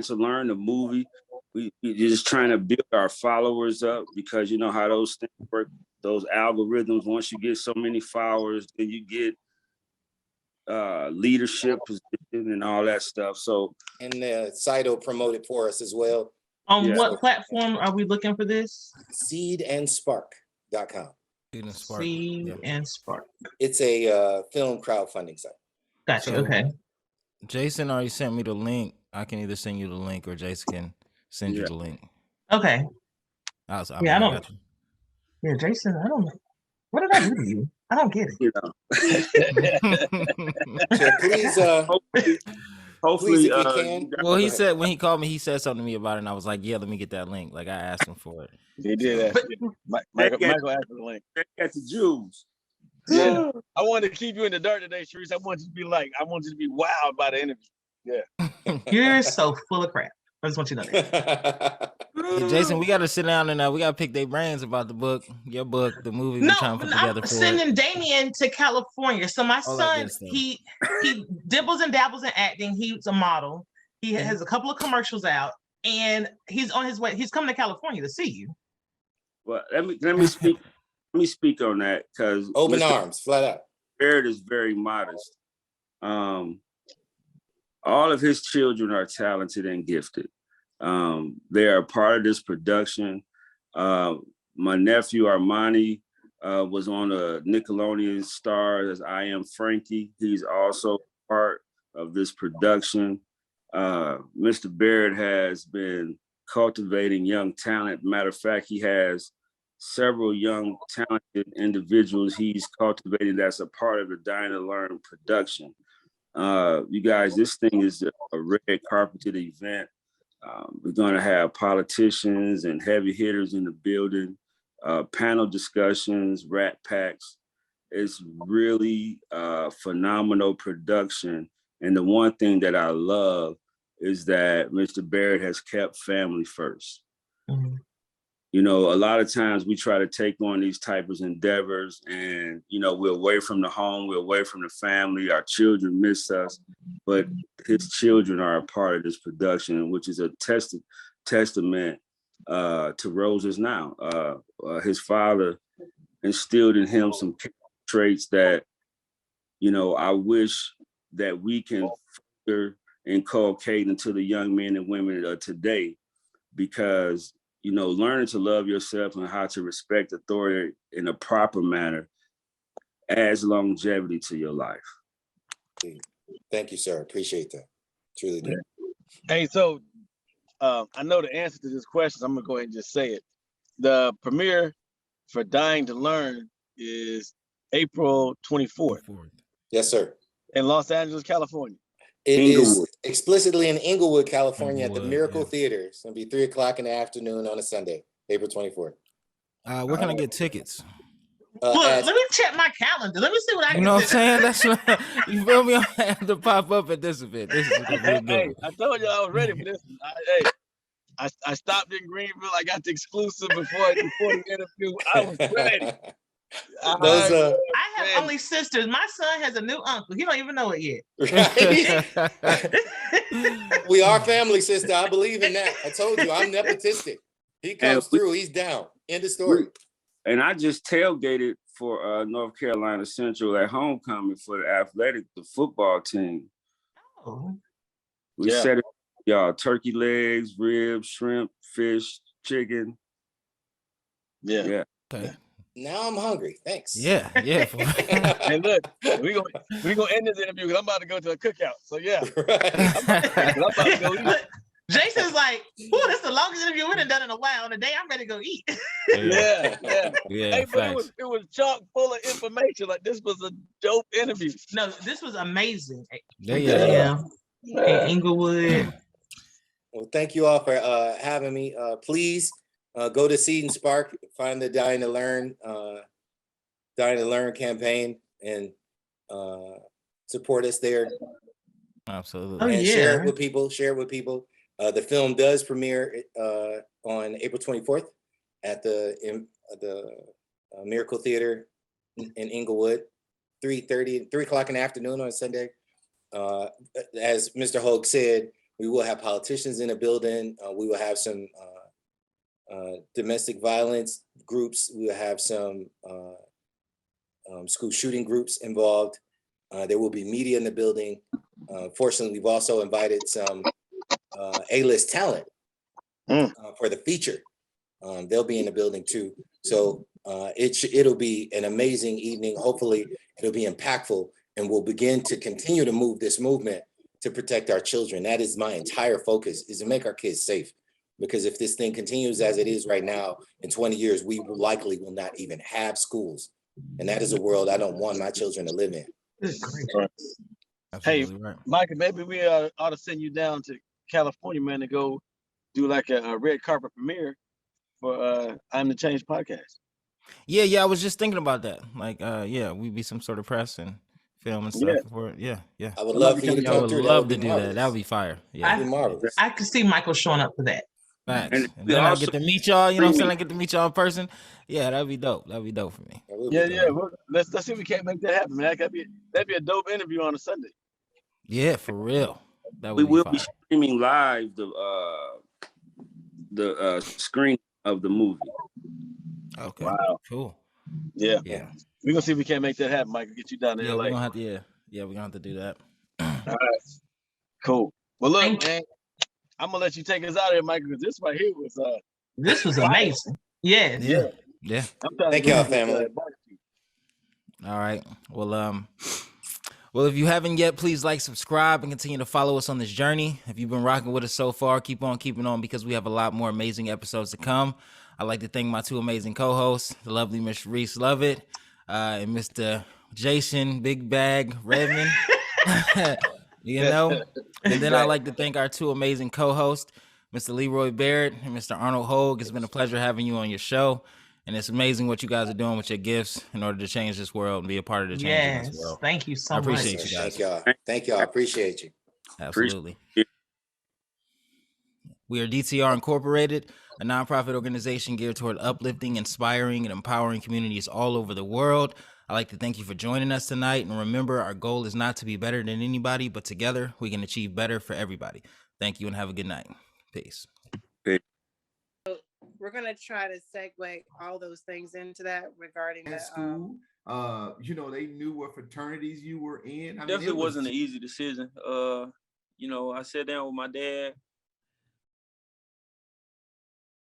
to Learn, the movie. We're just trying to build our followers up, because you know how those things work, those algorithms. Once you get so many followers, then you get leadership position and all that stuff. So, And the site will promote it for us as well. On what platform are we looking for this? Seedandspark.com. Seed and Spark. It's a film crowdfunding site. Gotcha. So, okay. Jason already sent me the link. I can either send you the link or Jason can send you the link. Okay. I don't. Yeah, Jason, I don't know. What did I do to you? I don't get it. you know. So please, Hopefully, please, if you can. Well, he said when he called me, he said something to me about it, and I was like, "Yeah, let me get that link." Like I asked him for it. He did that. Michael asked for the link. They got the Jews. Yeah, I wanted to keep you in the dark today, Sharice. I want you to be wowed by the interview. Yeah, You're so full of crap. I just want you to know that. Hey, Jason, we got to sit down and we got to pick their brains about the book, your book, the movie we're trying to put together I'm for sending it. Damien to California. So my All that son, good stuff. he dibbles and dabbles in acting. He's a model. He has a couple of commercials out, and he's on his way. He's coming to California to see you. Well, let me speak. Let me speak on that, because Open arms, flat out. Barret is very modest. All of his children are talented and gifted. They are part of this production. My nephew Armani was on a Nickelodeon star as I Am Frankie. He's also part of this production. Mr. Barret has been cultivating young talent. Matter of fact, he has several young talented individuals he's cultivating that's a part of the Dying to Learn production. You guys, this thing is a red carpeted event. We're going to have politicians and heavy hitters in the building, panel discussions, rat packs. It's really phenomenal production. And the one thing that I love is that Mr. Barret has kept family first. Mm-hmm. You know, a lot of times we try to take on these types of endeavors and, you know, we're away from the home, we're away from the family, our children miss us, but his children are a part of this production, which is a testament to Roses Now. His father instilled in him some traits that, you know, I wish that we can further inculcate into the young men and women of today, because you know, learning to love yourself and how to respect authority in a proper manner adds longevity to your life. Thank you, sir. Appreciate that. Truly do. Hey, so I know the answer to this question. I'm gonna go ahead and just say it. The premiere for Dying to Learn is April 24th. Yes, sir. In Los Angeles, California. It is explicitly in Inglewood, California, at the Miracle Theater. It's going to be 3:00 in the afternoon on a Sunday, April 24th. Where can I get tickets? Look, let me check my calendar. Let me see what I can do. You know what I'm saying? That's what, you feel me? I have to pop up at this event. This is hey, I told you I was ready for this. I stopped in Greenville. I got the exclusive before the interview. I was ready. I have only sisters. My son has a new uncle. He don't even know it yet. We are family, sister. I believe in that. I told you, I'm nepistic. He comes through. He's down. End of story. And I just tailgated for North Carolina Central at homecoming for the football team. Oh. We set it, y'all, turkey legs, ribs, shrimp, fish, chicken. Yeah. Okay. Now I'm hungry. Thanks. Yeah. And look, we gonna end this interview because I'm about to go to a cookout. So yeah. I'm about to go eat. Jason's like, "Ooh, this is the longest interview we've done in a while. On the day I'm ready to go eat." Yeah. Hey, but it was chock full of information. Like this was a dope interview. No, this was amazing. Yeah. In Inglewood. Well, thank you all for having me. Please. Go to Seed and Spark, find the Dying to Learn campaign, and support us there. Absolutely. And share it with people. The film does premiere on April 24th at the Miracle Theater in Inglewood, 3:00 in the afternoon on Sunday. As Mr. Hogue said, we will have politicians in the building. We will have some domestic violence groups. We will have some school shooting groups involved. There will be media in the building. Fortunately, we've also invited some A-list talent for the feature. They'll be in the building too. So it'll be an amazing evening. Hopefully, it'll be impactful, and we'll begin to continue to move this movement to protect our children. That is my entire focus, is to make our kids safe. Because if this thing continues as it is right now, in 20 years, we likely will not even have schools. And that is a world I don't want my children to live in. Hey, Michael, maybe we ought to send you down to California, man, to go do like a red carpet premiere for I'm the Change podcast. Yeah, I was just thinking about that. Like, we'd be some sort of press and film and stuff for it. Yeah. I would love for you to come through. I would love to do that. That would be fire. Yeah. That'd be marvelous. I could see Michael showing up for that. Facts. And then I get to meet y'all, you know what I'm saying? I get to meet y'all in person. Yeah, that'd be dope. That'd be dope for me. Yeah. Well, let's see if we can't make that happen, man. That'd be a dope interview on a Sunday. Yeah, for real. We will be streaming live the screen of the movie. Okay. Wow. Cool. Yeah. We're gonna see if we can't make that happen, Michael. Get you down there. We're gonna have to, we're gonna have to do that. All right. Cool. Well, look, man. I'm gonna let you take us out of here, Michael, because this right here was this was amazing. Yes. Yeah. Thank y'all, family. All right. Well, if you haven't yet, please like, subscribe, and continue to follow us on this journey. If you've been rocking with us so far, keep on keeping on, because we have a lot more amazing episodes to come. I'd like to thank my two amazing co-hosts, the lovely Miss Reese Lovett and Mr. Jason Big Bag Redmond. You know, and then I'd like to thank our two amazing co-hosts, Mr. Leroy Barret and Mr. Arnold Hogue. It's been a pleasure having you on your show. And it's amazing what you guys are doing with your gifts in order to change this world and be a part of the change in this world. Thank you so I much. appreciate you guys. Thank y'all. Thank y'all. Appreciate you. Absolutely. We are DTR Incorporated, a nonprofit organization geared toward uplifting, inspiring, and empowering communities all over the world. I'd like to thank you for joining us tonight. And remember, our goal is not to be better than anybody, but together we can achieve better for everybody. Thank you and have a good night. Peace. We're going to try to segue all those things into that regarding the school. You know, they knew what fraternities you were in. Definitely wasn't an easy decision. You know, I sat down with my dad